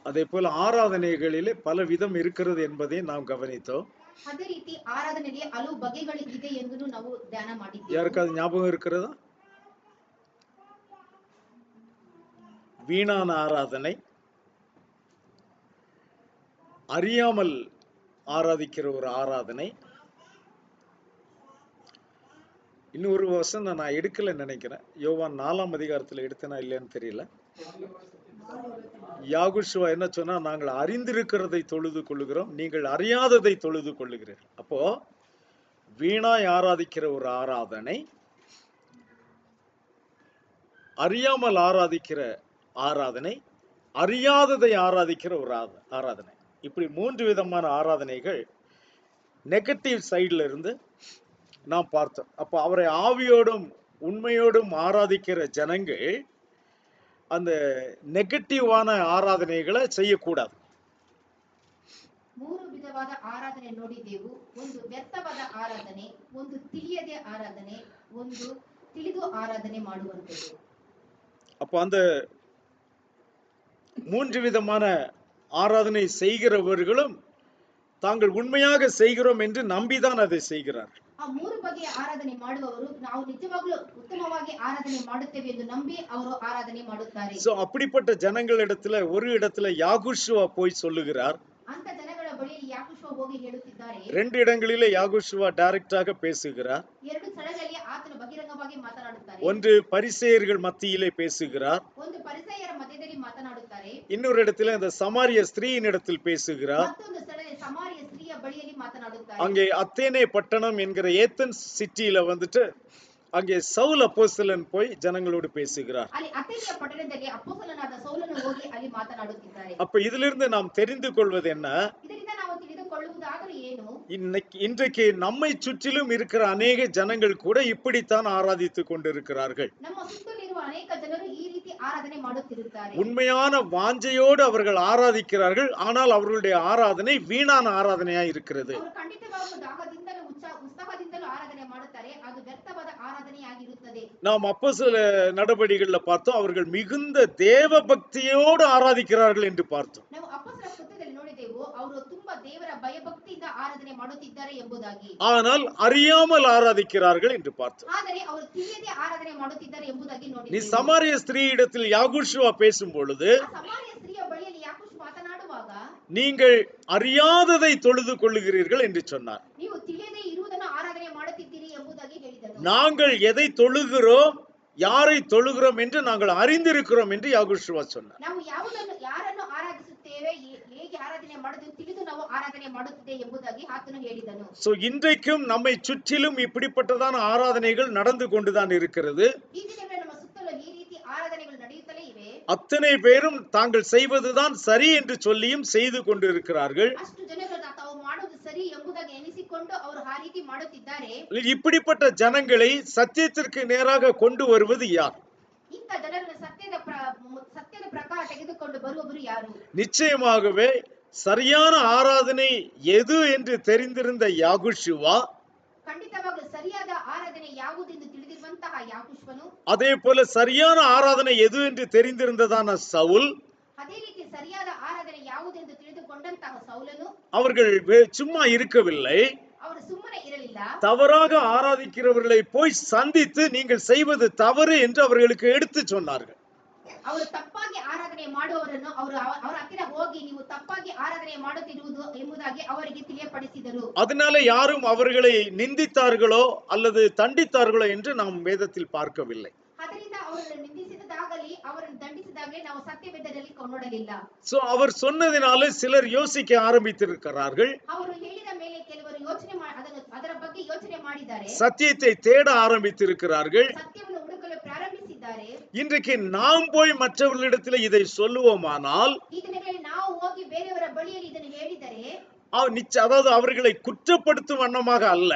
அதே போல ஆராதனைகளிலே பல விதம் இருக்கிறது என்பதை நாம் கவனித்தோம். ಅದೇ ರೀತಿ ಆರಾಧನೆಯಲ್ಲಿ ಹಲವು ಬಗೆಗಳು ಇದೆ ಎಂದು ನಾವು ಧ್ಯಾನ ಮಾಡಿದ್ದೇವೆ. யாருக்காவது ஞாபகம் இருக்கிறதா? வீணான ஆராதனை, அறியாமல் ஆராதிக்கிற ஒரு ஆராதனை. இன்னொரு வசனம் நான் எடுக்கல நினைக்கிறேன். யோவான் 4ஆம் அதிகாரத்துல எடுத்தனா இல்லைன்னு தெரியல. யாகுஷுவா என்ன சொன்னா, நாங்கள் அறிந்திருக்கிறதை தொழுது கொள்ளுகிறோம், நீங்கள் அறியாததை தொழுது கொள்ளுகிறீர்கள். அப்போ வீணாய் ஆராதிக்கிற ஒரு ஆராதனை, அறியாமல் ஆராதிக்கிற ஆராதனை, அறியாததை ஆராதிக்கிற ஒரு ஆராதனை. இப்படி 3 விதமான ஆராதனைகள் நெகட்டிவ் சைடுல இருந்து நாம் பார்த்தோம். அப்ப அவரை ஆவியோடும் உண்மையோடும் ஆராதிக்கிற ஜனங்கள் அந்த நெகட்டிவான ஆராதனைகளை செய்யக்கூடாது. 3 ವಿಧವಾದ ಆರಾಧನೆ ನೋಡಿದೆವು. ಒಂದು ವ್ಯರ್ಥವಾದ ಆರಾಧನೆ, ಒಂದು ತಿಳಿಯದೆ ಆರಾಧನೆ, ಒಂದು ತಿಳಿದು ಆರಾಧನೆ ಮಾಡುವಂಥದ್ದು. அப்ப அந்த 3 விதமான ஆராதனை செய்கிறவர்களும் தாங்கள் உண்மையாக செய்கிறோம் என்று நம்பிதான் அதை செய்கிறார்கள். ಆ 3 ಬಗೆಯ ಆರಾಧನೆ ಮಾಡುವವರು ನಾವು ನಿಜವಾಗ್ಲೂ ಉತ್ತಮವಾಗಿ ಆರಾಧನೆ ಮಾಡುತ್ತೇವೆ ಎಂದು ನಂಬಿ ಅವರು ಆರಾಧನೆ ಮಾಡುತ್ತಾರೆ. சோ அப்படிப்பட்ட ஜனங்களிடத்துல ஒரு இடத்துல யாகுஷுவா போய் சொல்லுகிறார். அந்த ಜನಗಳ ಬಳಿಯಲ್ಲಿ ಯಾಕೋಷುವ ಹೋಗಿ ಹೇಳುತ್ತಿದ್ದಾರೆ. 2 இடங்களிலே யாகுஷுவா டைரக்டாக பேசுகிறார். 2 ಸ್ಥಳಗಳಲ್ಲಿ ಆತನು ಬಹಿರಂಗವಾಗಿ ಮಾತನಾಡುತ್ತಾರೆ. ஒன்று பரிசேயர்கள் மத்தியிலே பேசுகிறார், ಒಂದು ಪರಿಸೇಯರ ಮಧ್ಯದಲ್ಲಿ ಮಾತನಾಡುತ್ತಾರೆ. இன்னொரு இடத்துல அந்த சமாரிய ஸ்திரீயின் இடத்தில் பேசுகிறார். ಮತ್ತೊಂದು ಸ್ಥಳದಲ್ಲಿ ಸಮಾರಿಯ ಸ್ತ್ರೀಯ ಬಳಿಯಲ್ಲಿ ಮಾತನಾಡುತ್ತಾರೆ. அங்கே அத்தேனே பட்டணம் என்கிற ஏத்தன்ஸ் சிட்டியில வந்துட்டு அங்கே சவுல் அப்போஸ்தலன் போய் ஜனங்களோடு பேசுகிறார். ಅಲ್ಲಿ ಅಥೇನೆಯ ಪಟ್ಟಣದಲ್ಲಿ ಅಪೊಸ್ತಲನಾದ ಸೌಲನು ಹೋಗಿ ಅಲ್ಲಿ ಮಾತನಾಡುತ್ತಿದ್ದಾರೆ. அப்ப இதிலிருந்து நாம் தெரிந்து கொள்வது என்ன? ಇದರಿಂದ ನಾವು ತಿಳಿದುಕೊಳ್ಳುವುದಾದರೂ ಏನು? இன்றைக்கு நம்மை சுற்றிலும் இருக்கிற அநேக ஜனங்கள் கூட இப்படித்தான் ஆராதித்துக் கொண்டிருக்கிறார்கள். ನಮ್ಮ ಸುತ್ತಲಿರುವ ಅನೇಕ ಜನರು ಈ ರೀತಿ ಆರಾಧನೆ ಮಾಡುತ್ತಿರುತ್ತಾರೆ. உண்மையான வாஞ்சையோடு அவர்கள் ஆராதிக்கிறார்கள், ஆனால் அவர்களுடைய ஆராதனை வீணான ஆராதனையா இருக்கிறது. ಅವರು ಖಂಡಿತವಾಗಲೂ ದಾಹದಿಂದಲೂ ಉತ್ಸಾಹದಿಂದಲೂ ಆರಾಧನೆ ಮಾಡುತ್ತಾರೆ, ಅದು ವ್ಯರ್ಥವಾದ ಆರಾಧನೆಯಾಗಿರುತ್ತದೆ. நாம் அப்போஸ்தல நடபடிகள்ல பார்த்தோம், அவர்கள் மிகுந்த தேவ பக்தியோடு ஆராதிக்கிறார்கள் என்று பார்த்தோம். ನಾವು ಅಪೊಸ್ತಲರ ಕೃತ್ಯದಲ್ಲಿ ನೋಡಿದೆವು, ಅವರು ತುಂಬಾ ದೇವರ ಭಯಭಕ್ತಿಯಿಂದ ಆರಾಧನೆ ಮಾಡುತ್ತಿದ್ದಾರೆ ಎಂಬುದಾಗಿ. ஆனால் அறியாமல் ஆராதிக்கிறார்கள் என்று பார்த்தோம். ಆದರೆ ಅವರು ತಿಳಿಯದೆ ಆರಾಧನೆ ಮಾಡುತ್ತಿದ್ದಾರೆ ಎಂಬುದಾಗಿ நீ ನೋಡಿದೆವು. சமாரிய ஸ்திரீயிடத்தில் யாகுஷுவா பேசும் பொழுது ಆ ಸಮಾರಿಯ ಸ್ತ್ರೀಯ ಬಳಿಯಲ್ಲಿ ಯಾಕೋಷು ಮಾತನಾಡುವಾಗ நீங்கள் அறியாததை தொழுது கொள்ளுகிறீர்கள் என்று சொன்னார். ನೀವು ತಿಳಿಯದೆ ಇರುವುದನ್ನು ಆರಾಧನೆ ಮಾಡುತ್ತಿದ್ದೀರಿ ಎಂಬುದಾಗಿ ಹೇಳಿದರು. நாங்கள் எதை தொழுகிறோம், யாரை தொழுகிறோம் என்று நாங்கள் அறிந்திருக்கிறோம் என்று யாகுஷுவா சொன்னார். ನಾವು ಯಾರನ್ನು ಆರಾಧಿಸುತ್ತೇವೆ, ಹೇಗೆ ಆರಾಧನೆ ಮಾಡುತ್ತೇವೆ ತಿಳಿದು ನಾವು ಆರಾಧನೆ ಮಾಡುತ್ತಿದ್ದೇವೆ ಎಂಬುದಾಗಿ ಆತನು ಹೇಳಿದನು. சோ இன்றைக்கும் நம்மை சுற்றிலும் இப்படிப்பட்டதான ஆராதனைகள் நடந்து கொண்டுதான் இருக்கிறது. ಈ ದಿನಗಳಲ್ಲಿ ನಮ್ಮ ಸುತ್ತಲೂ ಈ ರೀತಿ ಆರಾಧನೆಗಳು ನಡೆಯುತ್ತಲೇ ಇವೆ. அத்தனை பேரும் தாங்கள் செய்வதுதான் சரி என்று சொல்லியும் செய்து கொண்டிருக்கிறார்கள். ಅಷ್ಟು ಜನರು ತಾವು ಮಾಡುವುದು ಸರಿ ಎಂಬುದಾಗಿ ಎನಿಸಿಕೊಂಡು ಅವರು ಆ ರೀತಿ ಮಾಡುತ್ತಿದ್ದಾರೆ. இப்படிப்பட்ட ஜனங்களை சத்தியத்திற்கு நேராக கொண்டு வருவது யார்? ಇಂಥ ಜನರನ್ನು ಸತ್ಯದ ಪ್ರಕಾರ ತೆಗೆದುಕೊಂಡು ಬರುವವರು ಯಾರು? நிச்சயமாகவே சரியான ஆராதனை எது என்று தெரிந்திருந்த யாகுஷுவா, ಖಂಡಿತವಾಗಲೂ ಸರಿಯಾದ ಆರಾಧನೆ ಯಾವುದೆಂದು ತಿಳಿದಿರುವಂತಹ ಯಾಕೋಷುವನು, அதே போல சரியான ஆராதனை எது என்று தெரிந்திருந்ததான சவுல், ಅದೇ ರೀತಿ ಸರಿಯಾದ ಆರಾಧನೆ ಯಾವುದೆಂದು ತಿಳಿದುಕೊಂಡಂತಹ ಸೌಲನು, அவர்கள் சும்மா இருக்கவில்லை. ಅವರು ಸುಮ್ಮನೆ ಇರಲಿಲ್ಲ. தவறாக ஆராதிக்கிறவர்களை போய் சந்தித்து நீங்கள் செய்வது தவறு என்று அவர்களுக்கு எடுத்து சொன்னார்கள். ಅವರು ತಪ್ಪಾಗಿ ಆರಾಧನೆ ಮಾಡುವವರನ್ನು ಅವರ ಹತ್ತಿರ ಹೋಗಿ ನೀವು ತಪ್ಪಾಗಿ ಆರಾಧನೆ ಮಾಡುತ್ತಿರುವುದು ಎಂಬುದಾಗಿ ಅವರಿಗೆ ತಿಳಿಯಪಡಿಸಿದರು. அதனால யாரும் அவர்களை நிந்தித்தார்களோ அல்லது தண்டித்தார்களோ என்று நாம் வேதத்தில் பார்க்கவில்லை. ಅದರಿಂದ ಅವರನ್ನು ನಿಂದಿಸಿದಾಗಲಿ ಅವರನ್ನು ದಂಡಿಸಿದಾಗಲಿ ನಾವು ಸತ್ಯವೇದದಲ್ಲಿ ನೋಡಲಿಲ್ಲ. சோ அவர் சொன்னதினால சிலர் யோசிக்க ஆரம்பித்திருக்கிறார்கள். ಅವರು ಹೇಳಿದ ಮೇಲೆ ಕೆಲವರು ಅದರ ಬಗ್ಗೆ ಯೋಚನೆ ಮಾಡಿದ್ದಾರೆ, சத்தியத்தை தேட ஆரம்பித்திருக்கிறார்கள். ಸತ್ಯವನ್ನು ಹುಡುಕಲು ಪ್ರಾರಂಭಿಸಿದ್ದಾರೆ. இன்றைக்கு நாம் போய் மற்றவர்களிடத்தில் இதை சொல்லுவோமானால், ಈ ದಿನಗಳಲ್ಲಿ ನಾವು ಹೋಗಿ ಬೇರೆಯವರ ಬಳಿಯಲ್ಲಿ ಇದನ್ನು ಹೇಳಿದರೆ, அதாவது அவர்களை குற்றப்படுத்தும் வண்ணமாக அல்ல,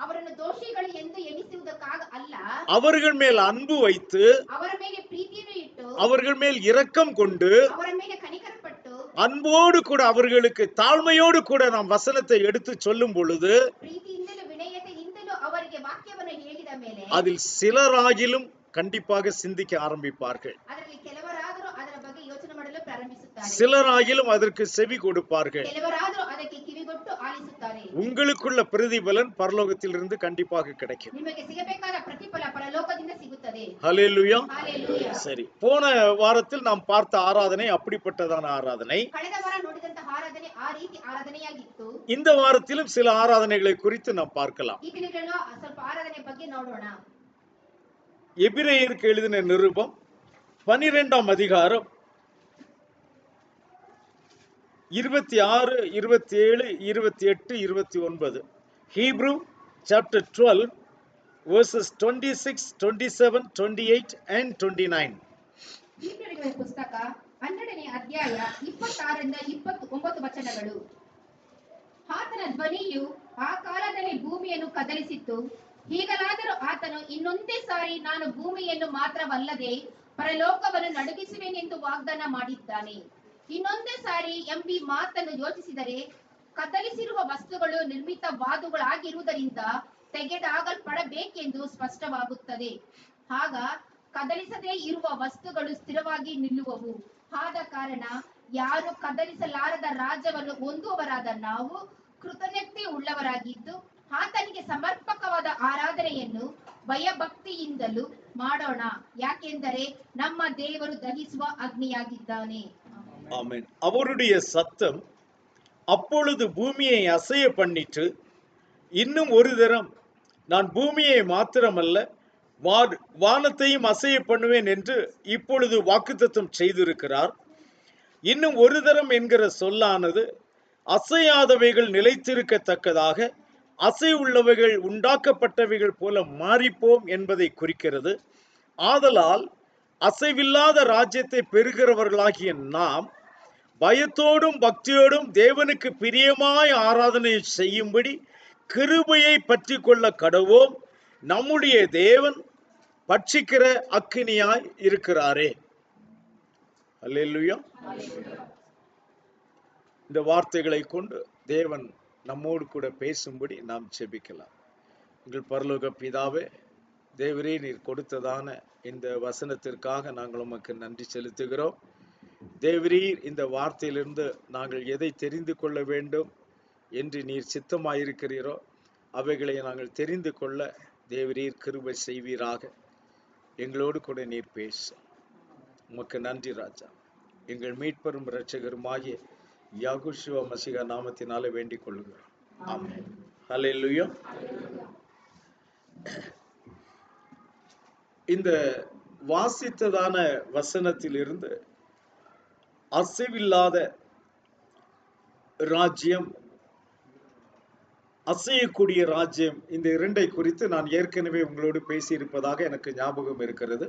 ಅವರನ್ನು ದೋಷಿಗಳು ಎಂದು ಎಣಿಸುವುದಕ್ಕಾಗ ಅಲ್ಲ, அவர்கள் மேல் அன்பு வைத்து, ಅವರ ಮೇಲೆ ಪ್ರೀತಿಯನ್ನು ಇಟ್ಟು, அவர்கள் மேல் இரக்கம் கொண்டு, ಅವರ ಮೇಲೆ ಕನಿಕರಪಟ್ಟು, அன்போடு கூட அவர்களுக்கு தாழ்மையோடு கூட நாம் வசனத்தை எடுத்து சொல்லும் பொழுது, ಪ್ರೀತಿಯಿಂದಲೂ ವಿನಯತೆಯಿಂದಲೂ ಅವರಿಗೆ ವಾಕ್ಯವನ್ನು ಹೇಳಿದ ಮೇಲೆ அதில் சிலராகிலும் கண்டிப்பாக சிந்திக்க ஆரம்பிப்பார்கள். ಅದರಲ್ಲಿ ಕೆಲವರಾದರೂ ಅದರ ಬಗ್ಗೆ ಯೋಚನೆ ಮಾಡಲು ಪ್ರಾರಂಭಿಸುತ್ತಾರೆ. சிலராகிலும் அதற்கு செவி கொடுப்பார்கள். ಕೆಲವರಾದರೂ ಅದಕ್ಕೆ ಕಿವಿಗೊಟ್ಟು ಆಲಿಸುತ್ತಾರೆ. உங்களுக்குள்ள பிரதிபலன் பரலோகத்திலிருந்து கண்டிப்பாக கிடைக்கும். ನಿಮಗೆ ಸಿಗಬೇಕಾದ ಪ್ರತಿಫಲ ಪರಲೋಕದಿಂದ ಸಿಗುತ್ತದೆ. ஹல்லேலூயா. ஹalleluya. சரி, போன வாரத்தில் நாம் பார்த்த ஆராதனை அப்படிப்பட்டதான ஆராதனை. ಕಳೆದ ವಾರ ನೋಡಿದಂತ ಆರಾಧನೆ ಆ ರೀತಿ ಆರಾಧನೆಯಾಗಿತ್ತು. இந்த வாரத்திலும் சில ஆராதனைகளை குறித்து நாம் பார்க்கலாம். ಈ ದಿನಗಳಲ್ಲಿ ಸ್ವಲ್ಪ ಆರಾಧನೆ ಬಗ್ಗೆ ನೋಡೋಣ. எபிரேயருக்கு எழுதின நிருபம் 12ஆம் அதிகாரம் 26, 27, 28, 29. Hebrew chapter 12 verses 26, 27, 28 and 29. ಇಬ್ರಿಯರ ಪುಸ್ತಕ 12ನೇ ಅಧ್ಯಾಯ 26ರಿಂದ 29 ವಚನಗಳು. ಆತನ ಧ್ವನಿಯು ಆ ಕಾಲದಲ್ಲಿ ಭೂಮಿಯನ್ನು ಕದಲಿಸಿತ್ತು. ಹೀಗಲಾದರೂ ಆತನು ಇನ್ನೊಂದೇ ಸಾರಿ ನಾನು ಭೂಮಿಯನ್ನು ಮಾತ್ರವಲ್ಲದೆ ಪರಲೋಕವನ್ನು ನಡುಗಿಸುವೆನೆಂದು ವಾಗ್ದಾನ ಮಾಡಿದ್ದಾನೆ. ಇನ್ನೊಂದೇ ಸಾರಿ ಎಂಬಿ ಮಾತನ್ನು ಯೋಚಿಸಿದರೆ ಕದಲಿಸಿರುವ ವಸ್ತುಗಳು ನಿರ್ಮಿತವಾದುಗಳಾಗಿರುವುದರಿಂದ ತೆಗೆದಾಗಲ್ಪಡಬೇಕೆಂದು ಸ್ಪಷ್ಟವಾಗುತ್ತದೆ. ಆಗ ಕದಲಿಸದೇ ಇರುವ ವಸ್ತುಗಳು ಸ್ಥಿರವಾಗಿ ನಿಲ್ಲುವವು. ಆದ ಕಾರಣ ಯಾರು ಕದಲಿಸಲಾರದ ರಾಜ್ಯವನ್ನು ಹೊಂದುವವರಾದ ನಾವು ಕೃತಜ್ಞತೆ ಉಳ್ಳವರಾಗಿದ್ದು ಆತನಿಗೆ ಸಮರ್ಪಕವಾದ ಆರಾಧನೆಯನ್ನು ಭಯಭಕ್ತಿಯಿಂದಲೂ ಮಾಡೋಣ. ಯಾಕೆಂದರೆ ನಮ್ಮ ದೇವರು ದಹಿಸುವ ಅಗ್ನಿಯಾಗಿದ್ದಾನೆ. ஆமென். அவருடைய சத்தம் அப்பொழுது பூமியை அசைய பண்ணிட்டு, இன்னும் ஒரு தரம் நான் பூமியை மாத்திரமல்ல வானத்தையும் அசைய பண்ணுவேன் என்று இப்பொழுது வாக்குத்தத்தம் செய்திருக்கிறார். இன்னும் ஒரு தரம் என்கிற சொல்லானது அசையாதவைகள் நிலைத்திருக்கத்தக்கதாக அசை உள்ளவைகள் உண்டாக்கப்பட்டவைகள் போல மாறிப்போம் என்பதை குறிக்கிறது. ஆதலால் அசைவில்லாத ராஜ்யத்தை பெறுகிறவர்களாகிய நாம் பயத்தோடும் பக்தியோடும் தேவனுக்கு பிரியமாய் ஆராதனை செய்யும்படி கிருபையை பற்றி கொள்ள கடவோம். நம்முடைய தேவன் பட்சிக்கிற அக்கினியாய் இருக்கிறாரே. அல்லேலூயா. இந்த வார்த்தைகளை கொண்டு தேவன் நம்மோடு கூட பேசும்படி நாம் ஜெபிக்கலாம். எங்கள் பரலோக பிதாவே, தேவரே, நீர் கொடுத்ததான இந்த வசனத்திற்காக நாங்கள் உமக்கு நன்றி செலுத்துகிறோம். தேவரீர் இந்த வார்த்தையிலிருந்து நாங்கள் எதை தெரிந்து கொள்ள வேண்டும் என்று நீர் சித்தமாயிருக்கிறீரோ அவைகளை நாங்கள் தெரிந்து கொள்ள தேவரீர் கிருபை செய்வீராக. எங்களோடு கூட நீர் பேசும். உமக்கு நன்றி ராஜா. எங்கள் மீட்பரும் இரட்சகருமாகிய யாகுஷுவ மசிகா நாமத்தினாலே வேண்டிக் கொள்கிறோம். ஆமென். ஹல்லேலூயா. இந்த வாசித்ததான வசனத்திலிருந்து அசைவில்லாத ராஜ்யம், அசையக்கூடிய ராஜ்யம், இந்த இரண்டை குறித்து நான் ஏற்கனவே உங்களோடு பேசியிருப்பதாக எனக்கு ஞாபகம் இருக்கிறது.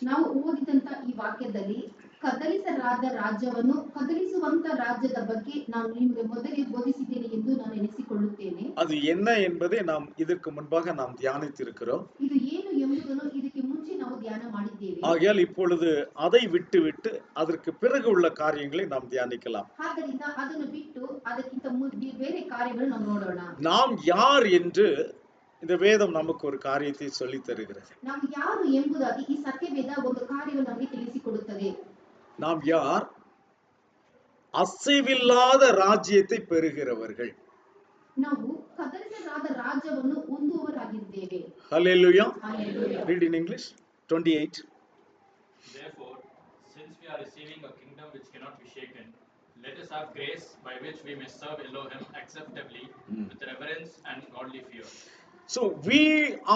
ನಾವು ಓದಿದಂತ ಈ ವಾಕ್ಯದಲ್ಲಿ ಕದಲಿಸಲಾದ ರಾಜ್ಯವನ್ನು ಕದಲಿಸುವಂತ ರಾಜ್ಯದ ಬಗ್ಗೆ ನಾನು ನಿಮಗೆ ಮೊದಲೇ ಬೋಧಿಸಿದ್ದೇನೆ ಎಂದು ನಾನು ಎನಿಸಿಕೊಳ್ಳುತ್ತೇನೆ. அது என்ன என்பதை நாம் இதற்கு முன்பாக நாம் தியானித்திருக்கிறோம். ಇದು ಏನು ಎಂಬುದನ್ನು ಇದಕ್ಕೆ ಮುಂಚೆ ನಾವು ಧ್ಯಾನ ಮಾಡಿದ್ದೇವೆ. ஆகையால் இப்பொழுது அதை விட்டு அதற்கு பிறகு உள்ள காரியங்களை நாம் தியானிக்கலாம். ಆದ್ದರಿಂದ ಅದನ್ನು ಬಿಟ್ಟು ಅದಕ್ಕಿಂತ ಬೇರೆ ಕಾರ್ಯಗಳನ್ನು ನಾವು ನೋಡೋಣ. நாம் யார் என்று இந்த வேதம் நமக்கு ஒரு காரியத்தை சொல்லி தருகிறது. ನಾವು ಯಾರು ಎಂಬುದಾಗಿ ಈ ಸತ್ಯವೇದ ಒಂದು ಕಾರ್ಯವನ್ನು ನಮಗೆ ತಿಳಿಸಿಕೊಡುತ್ತದೆ. நாம் யார்? அசைவில்லாத ராஜ்யத்தை பெறுகிறவர்கள். ನಾವು ಕದಲಿಸಲಾದ ರಾಜ್ಯವನ್ನು ಹೊಂದುವವರಾಗಿದ್ದೇವೆ. Hallelujah. Hallelujah. Read in English 28. Therefore, since we are receiving a kingdom which cannot be shaken, let us have grace by which we may serve Elohim acceptably with reverence and godly fear. So we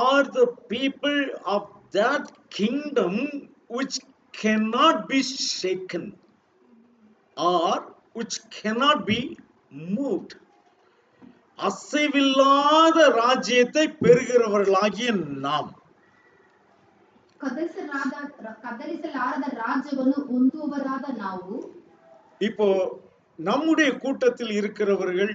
are the people of that kingdom which cannot be shaken or which cannot be moved. அசைவில்லாத ராஜ்யத்தை பெறுகிறவர்களாகிய நாம். ಕದಲಿಸಲಾರದ ರಾಜ್ಯವನ್ನು ಹೊಂದುವವರಾದ ನಾವು. இப்போ நம்முடைய கூட்டத்தில் இருக்கிறவர்கள்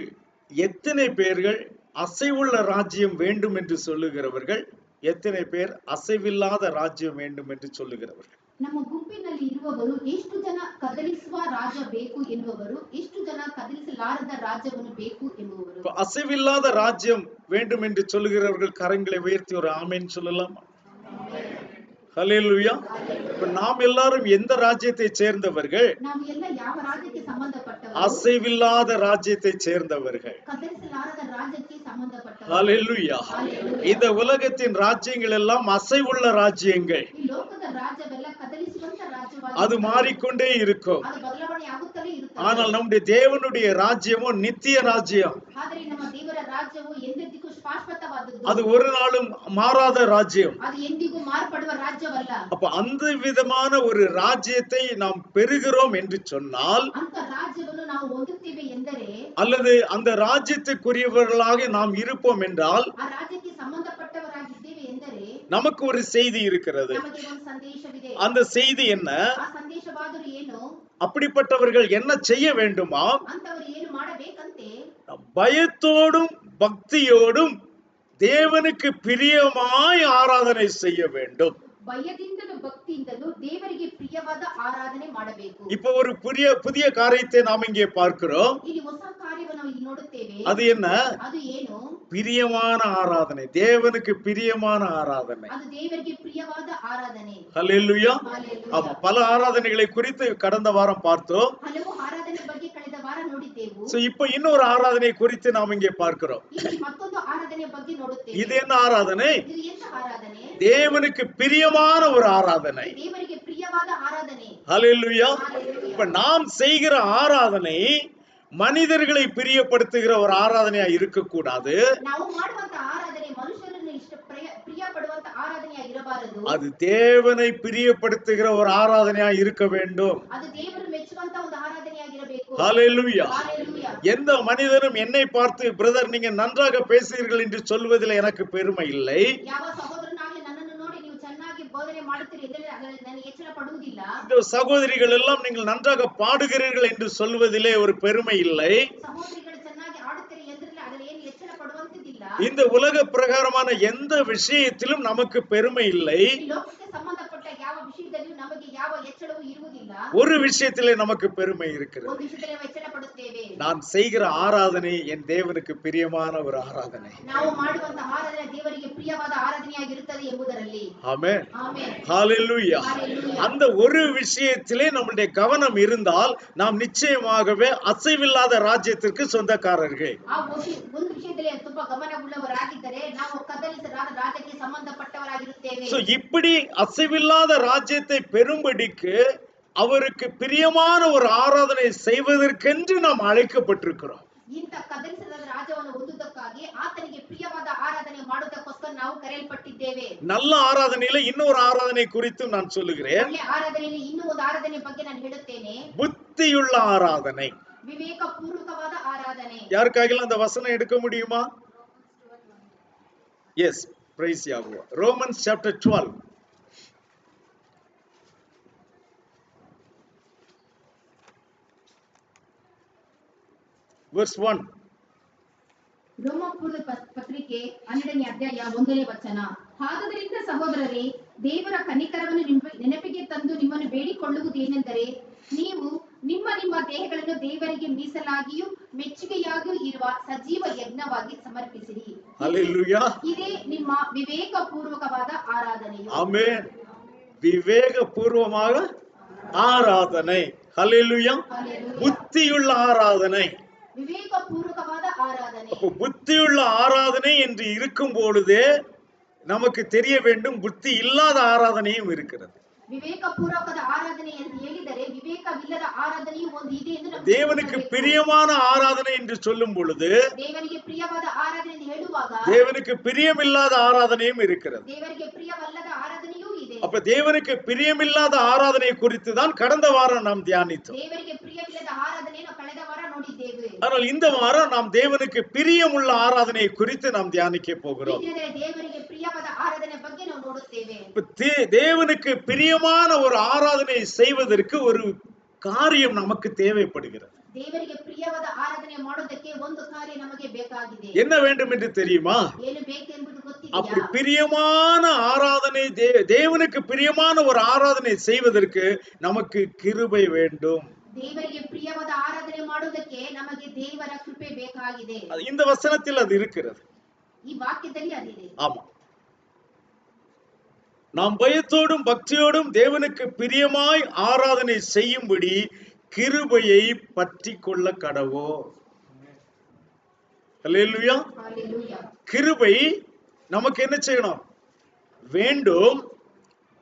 எத்தனை பேர்கள் அசைவுள்ள ராஜ்யம் வேண்டும் என்று சொல்லுகிறவர்கள், எத்தனை பேர் அசைவில்லாத ராஜ்யம் வேண்டும் என்று சொல்லுகிறவர்கள்? ನಮ್ಮ ಗುಂಪಿನಲ್ಲಿ ಇರುವವರು ಎಷ್ಟು ಜನ ಕದಲಿಸುವ ರಾಜ್ಯ ಬೇಕು ಎನ್ನುವವರು, ಎಷ್ಟು ಜನ ಕದಲಿಸಲಾರದ ರಾಜ್ಯವನ್ನು ಬೇಕು ಎಂಬುವರು? அசைவில்லாத ராஜ்யம் வேண்டும் என்று சொல்லுகிறவர்கள் கரங்களை உயர்த்தி ஒரு ஆமென் சொல்லலாம். ஹல்லேலூயா. இப்ப நாம் எல்லாரும் எந்த ராஜ்யத்தை சேர்ந்தவர்கள்? ನಾವು ಎಲ್ಲ ಯಾವ ರಾಜ್ಯಕ್ಕೆ ಸಂಬಂಧಪಟ್ಟವರು? அசைவில்லாத ராஜ்யத்தை சேர்ந்தவர்கள். ಕತ್ತರಿಸಲಾರದ ರಾಜ್ಯಕ್ಕೆ ಸಂಬಂಧಪಟ್ಟವರು. ஹல்லேலூயா. இந்த உலகத்தின் ராஜ்யங்கள் எல்லாம் அசைவுள்ள ராஜ்யங்கள். ಈ ಲೋಕದ ರಾಜ್ಯವೆಲ್ಲ ಕದಲಿಸುವಂತ ರಾಜ್ಯವಾಗಿದೆ. அது மாறிக்கொண்டே இருக்கும். ಅದು ಬದಲಾವಣೆ ಆಗುತ್ತಲೇ ಇರುತ್ತದೆ. ஆனால் நம்முடைய தேவனுடைய ராஜ்யமோ நித்திய ராஜ்யம். ಆದರೆ ನಮ್ಮ ದೇವರ ರಾಜ್ಯವು ಎಂದೆಂದಿಗೂ ಶಾಶ್ವತವಾದದ್ದು. அது ஒரு நாளும் மாறாத ராஜ்யம். ಅದು ಎಂದಿಗೂ ಮಾರ್ಪಡುವ ರಾಜ್ಯವಲ್ಲ. அப்ப அந்த விதமான ஒரு ராஜ்யத்தை நாம் பெறுகிறோம் என்று சொன்னால், ಅಂತ ರಾಜ್ಯವನ್ನು ನಾವು ಹೊಂದುತ್ತೇವೆ ಎಂದರೆ, அல்லது அந்த ராஜ்யத்துக்குரியவர்களாக நாம் இருப்போம் என்றால், ಆ ರಾಜ್ಯಕ್ಕೆ ಸಂಬಂಧಪಟ್ಟವರಾಗಿದ್ದೇವೆ ಎಂದರೆ, நமக்கு ஒரு செய்தி இருக்கிறது. ನಮಗೆ ಒಂದು ಸಂದೇಶವಿದೆ. அந்த செய்தி என்ன? ಆ ಸಂದೇಶವಾದರೂ ಏನು? அப்படிப்பட்டவர்கள் என்ன செய்ய வேண்டுமா? ಅಂತವರು ಏನು ಮಾಡಬೇಕಂತೆ? பயத்தோடும் பக்தியோடும் தேவனுக்கு பிரியமாய் ஆராதனை செய்ய வேண்டும். ಭಯದಿಂದಲೂ ಭಕ್ತಿಯಿಂದಲೂ ದೇವರಿಗೆ ಪ್ರಿಯವಾದ ಆರಾಧನೆ ಮಾಡಬೇಕು. இப்ப ஒரு புதிய காரியத்தை நாம் இங்கே பார்க்கிறோம். ಇಲ್ಲಿ ಹೊಸ ಕಾರ್ಯವನ್ನು ನಾವು ಇಲ್ಲಿ ನೋಡುತ್ತೇವೆ. அது என்ன? ಅದು ಏನು? பிரியமான ஆராதனை, தேவனுக்கு பிரியமான ஆராதனை. ಅದು ದೇವರಿಗೆ ಪ್ರಿಯವಾದ ಆರಾಧನೆ. ஹல்லேலூயா. ಹಲ್ಲೆಲೂಯಾ. ஆமா, பல ஆராதனைகளை குறித்து கடந்த வாரம் பார்த்தோம். ಹಲವು ಆರಾಧನೆ ಬಗ್ಗೆ ಕಳೆದ ವಾರ ನೋಡಿದ್ದೆವು. சோ இப்போ இன்னொரு ஆராதனை குறித்து நாம் இங்கே பார்க்கிறோம். ಇಲ್ಲಿ ಮತ್ತೊಂದು ಆರಾಧನೆ ಬಗ್ಗೆ ನೋಡುತ್ತೇವೆ. இது என்ன ஆராதனை? ಇದು ಎಂತ ಆರಾಧನೆ? தேவனுக்கு பிரியமான ஒரு ஆராதனை. ದೇವರಿಗೆ ಪ್ರಿಯವಾದ ಆರಾಧನೆ. ஹல்லேலூயா. ಹಲ್ಲೆಲೂಯಾ. இப்ப நாம் செய்கிற ஆராதனை மனிதர்களை பிரியப்படுத்துகிற ஒரு ஆராதனையா இருக்க கூடாது. ನಾವು ಮಾಡುವಂತ ಆರಾಧನೆ ಮನುಷ್ಯರನ್ನು ಪ್ರಿಯ ಪಡುವಂತ ಆರಾಧನೆಯಾಗಿರಬಾರದು. அது தேவனை பிரியப்படுத்துகிற ஒரு ஆராதனையா இருக்க வேண்டும். ಅದು ದೇವರು ಮೆಚ್ಚುವಂತ ಒಂದು ಆರಾಧನೆಯಾಗಿರಬೇಕು. ஹல்லேலூயா. ಹಲ್ಲೆಲೂಯಾ. எந்த மனிதனும் என்னை பார்த்து, பிரதர் நீங்க நன்றாக பேசுகிறீர்கள் என்று சொல்வதில் எனக்கு பெருமை இல்லை. ಯಾವ ಸಹೋದರನಾಗಲಿ ನನ್ನನ್ನು ನೋಡಿ ನೀವು ಚೆನ್ನಾಗಿ ಬೋಧನೆ ಮಾಡುತ್ತೀರಿ ಎಂದರೆ ಅದರಲ್ಲಿ ನನಗೆ ಎಚ್ಚರ ಪಡುವುದಿಲ್ಲ. இந்த சகோதரிகள் எல்லாம் நீங்கள் நன்றாக பாடுகிறீர்கள் என்று சொல்வதிலே ஒரு பெருமை இல்லை. ಸಹೋದರಿಗಳು ಚೆನ್ನಾಗಿ ಆಡುತ್ತೀರಿ ಎಂದರೆ ಅದರಲ್ಲಿ ಏನು ಎಚ್ಚರ ಪಡುವಂತಿಲ್ಲ. இந்த உலக பிரகாரமான எந்த விஷயத்திலும் நமக்கு பெருமை இல்லை. ಈ ಲೋಕಕ್ಕೆ ಸಂಬಂಧಪಟ್ಟ ಯಾವ ವಿಷಯದಲ್ಲಿಯೂ ನಮಗೆ ಯಾವ ಎಚ್ಚರವೂ ಇರುವುದಿಲ್ಲ. ஒரு விஷயத்திலே நமக்கு பெருமை இருக்கிறது. ಒಂದು ವಿಷಯದಲ್ಲಿ ನಾವು ಎಚ್ಚರ ಪಡುತ್ತೇವೆ. நான் செய்கிற ஆராதனை என் தேவனுக்கு பிரியமான ஒரு ஆராதனை. ನಾವು ಮಾಡುವಂತ ಆರಾಧನೆ ದೇವರಿಗೆ ಪ್ರಿಯವಾದ ಆರಾಧನೆಯಾಗಿರುತ್ತದೆ ಎಂಬುದರಲ್ಲಿ. ஆமென். ಆಮೆನ್. ஹல்லேலூயா. ஹல்லேலூயா. அந்த ஒரு விஷயத்திலே நம்முடைய கவனம் இருந்தால் நாம் நிச்சயமாகவே அசைவில்லாத ராஜ்யத்திற்கு சொந்தக்காரர்கள். ಆ ಒಂದು ವಿಷಯದಲ್ಲಿ ತುಂಬಾ ಗಮನವುಳ್ಳವರಾಗಿದ್ದರೆ ನಾವು ಕದಲಿಸಲಾದ ರಾಜ್ಯಕ್ಕೆ ಸಂಬಂಧಪಟ್ಟವರಾಗಿರುತ್ತೇವೆ. சோ இப்படி அசைவில்லாத ராஜ்யத்தை பெறும்படிக்கு அவருக்கு பிரியமான ஒரு ஆராதனை செய்வதற்கென்று நாம் அழைக்கப்பட்டிருக்கிறோம். ಇಂಥ ಕದಲಿಸಲಾದ ರಾಜ್ಯವನ್ನು ಹೊಂದುವುದಕ್ಕಾಗಿ ಆತನಿಗೆ ಪ್ರಿಯವಾದ ಆರಾಧನೆ ಮಾಡುವುದಕ್ಕೋಸ್ಕರ ನಾವು ಕರೆಯಲ್ಪಟ್ಟಿದ್ದೇವೆ. நல்ல ஆராதனையில இன்னொரு ஆராதனை குறித்து நான் சொல்லுகிறேன். ಒಳ್ಳೆ ಆರಾಧನೆಯಲ್ಲಿ ಇನ್ನೂ ಒಂದು ಆರಾಧನೆ ಬಗ್ಗೆ ನಾನು ಹೇಳುತ್ತೇನೆ. புத்தியுள்ள ஆராதனை. ವಿವೇಕ ಪೂರ್ವಕವಾದ ಆರಾಧನೆ. யாருக்காகலாம் அந்த வசனம் எடுக்க முடியுமா? எஸ், பிரைஸ் யாகோவா. Romans chapter 12 verse 1. ರೋಮಾಪುರದ ಪತ್ರಿಕೆ 12ನೇ ಅಧ್ಯಾಯ 1ನೇ ವಚನ. ಆದುದರಿಂದ ಸಹೋದರರೇ, ದೇವರ ಕನಿಕರವನ್ನು ನೆನಪಿಗೆ ತಂದು ನಿಮ್ಮನ್ನು ಬೇಡಿಕೊಳ್ಳುವುದೇನೆಂದರೆ, ನೀವು ನಿಮ್ಮ ನಿಮ್ಮ ದೇಹಗಳನ್ನು ದೇವರಿಗೆ ಮೀಸಲಾಗಿಯೂ ಮೆಚ್ಚುಗೆಯಾಗಿಯೂ ಇರುವ ಸಜೀವ ಯಜ್ಞವಾಗಿ ಸಮರ್ಪಿಸಿರಿ. ஹல்லேலூயா. ಇದೇ ನಿಮ್ಮ ವಿವೇಕ ಪೂರ್ವಕವಾದ ಆರಾಧನೆಯು. ஆமென். விவேகபூர்வமாக ஆராதனை. ஹல்லேலூயா. ಹಲ್ಲೆಲೂಯಾ. புத்தியுள்ள ஆராதனை. ವಿವೇಕ ಪೂರ್ವಕವಾದ ಆರಾಧನೆ. அப்போ புத்தியுள்ள ஆராதனை என்று இருக்கும் பொழுதே நமக்கு தெரிய வேண்டும் புத்தி இல்லாத ஆராதனையும் இருக்கிறது. ವಿವೇಕ ಪೂರ್ವಕದ ಆರಾಧನೆ ಎಂದು ಹೇಳಿದರೆ ವಿವೇಕವಿಲ್ಲದ ಆರಾಧನೆಯೂ ಒಂದು ಇದೆ ಎಂದು ನಮಗೆ தேவனுக்கு ತಿಳಿಸಬೇಕು. பிரியமான ஆராதனை என்று சொல்லும் பொழுது ದೇವರಿಗೆ ಪ್ರಿಯವಾದ ಆರಾಧನೆ ಎಂದು ಹೇಳುವಾಗ தேவனுக்கு பிரியமில்லாத ஆராதனையும் இருக்கிறது. ದೇವರಿಗೆ ಪ್ರಿಯವಲ್ಲದ ಆರಾಧನೆಯೂ ಇದೆ. அப்ப தேவனுக்கு பிரியமில்லாத ஆராதனை குறித்து தான் கடந்த வாரம் நாம் தியானித்தோம். ದೇವರಿಗೆ ಪ್ರಿಯವಿಲ್ಲದ ಆರಾಧನೆಯನ್ನು ಕಳೆದ ವಾರ ನೋಡಿದ್ದೇವೆ. ஆனால் இந்த வாரம் நாம் தேவனுக்கு பிரியமுள்ள ஆராதனை குறித்து நாம் தியானிக்க போகிறோம். ಏಕೆಂದರೆ ದೇವರಿಗೆ ಪ್ರಿಯವಾದ ಆರಾಧನೆ ಬಗ್ಗೆ ನಾವು ನೋಡುತ್ತೇವೆ. தேவனுக்கு பிரியமான ஒரு ஆராதனை செய்வதற்கு ஒரு காரியம் நமக்கு தேவைப்படுகிறது. ದೇವರಿಗೆ ಪ್ರಿಯವಾದ ಆರಾಧನೆ ಮಾಡೋದಕ್ಕೆ ಒಂದು ಕಾರ್ಯ ನಮಗೆ ಬೇಕಾಗಿದೆ. என்ன வேண்டும் என்று தெரியுமா? ಏನು ಬೇಕೆಂಬುದು அப்படி ಗೊತ್ತಿದೆಯಾ? பிரியமான ஆராதனை, தேவனுக்கு பிரியமான ஒரு ஆராதனை செய்வதற்கு நமக்கு கிருபை வேண்டும். ದೇವರಿಗೆ ಪ್ರಿಯವಾದ ಆರಾಧನೆ ಮಾಡುವುದಕ್ಕೆ ನಮಗೆ ದೇವರ ಕೃಪೆ ಬೇಕಾಗಿದೆ. இந்த வசனத்தில் அது இருக்கிறது. ಈ ವಾಕ್ಯದಲ್ಲಿ ಅದಿದೆ. ஆமா. நாம் பயத்தோடும் பக்தியோடும் தேவனுக்கு பிரியமாய் ஆராதனை செய்யும்படி கிருபையை பற்றி கொள்ள கடவோம். அல்லேலூயா. ஹalleluya. கிருபை நமக்கு என்ன செய்யணும்? வேண்டும்.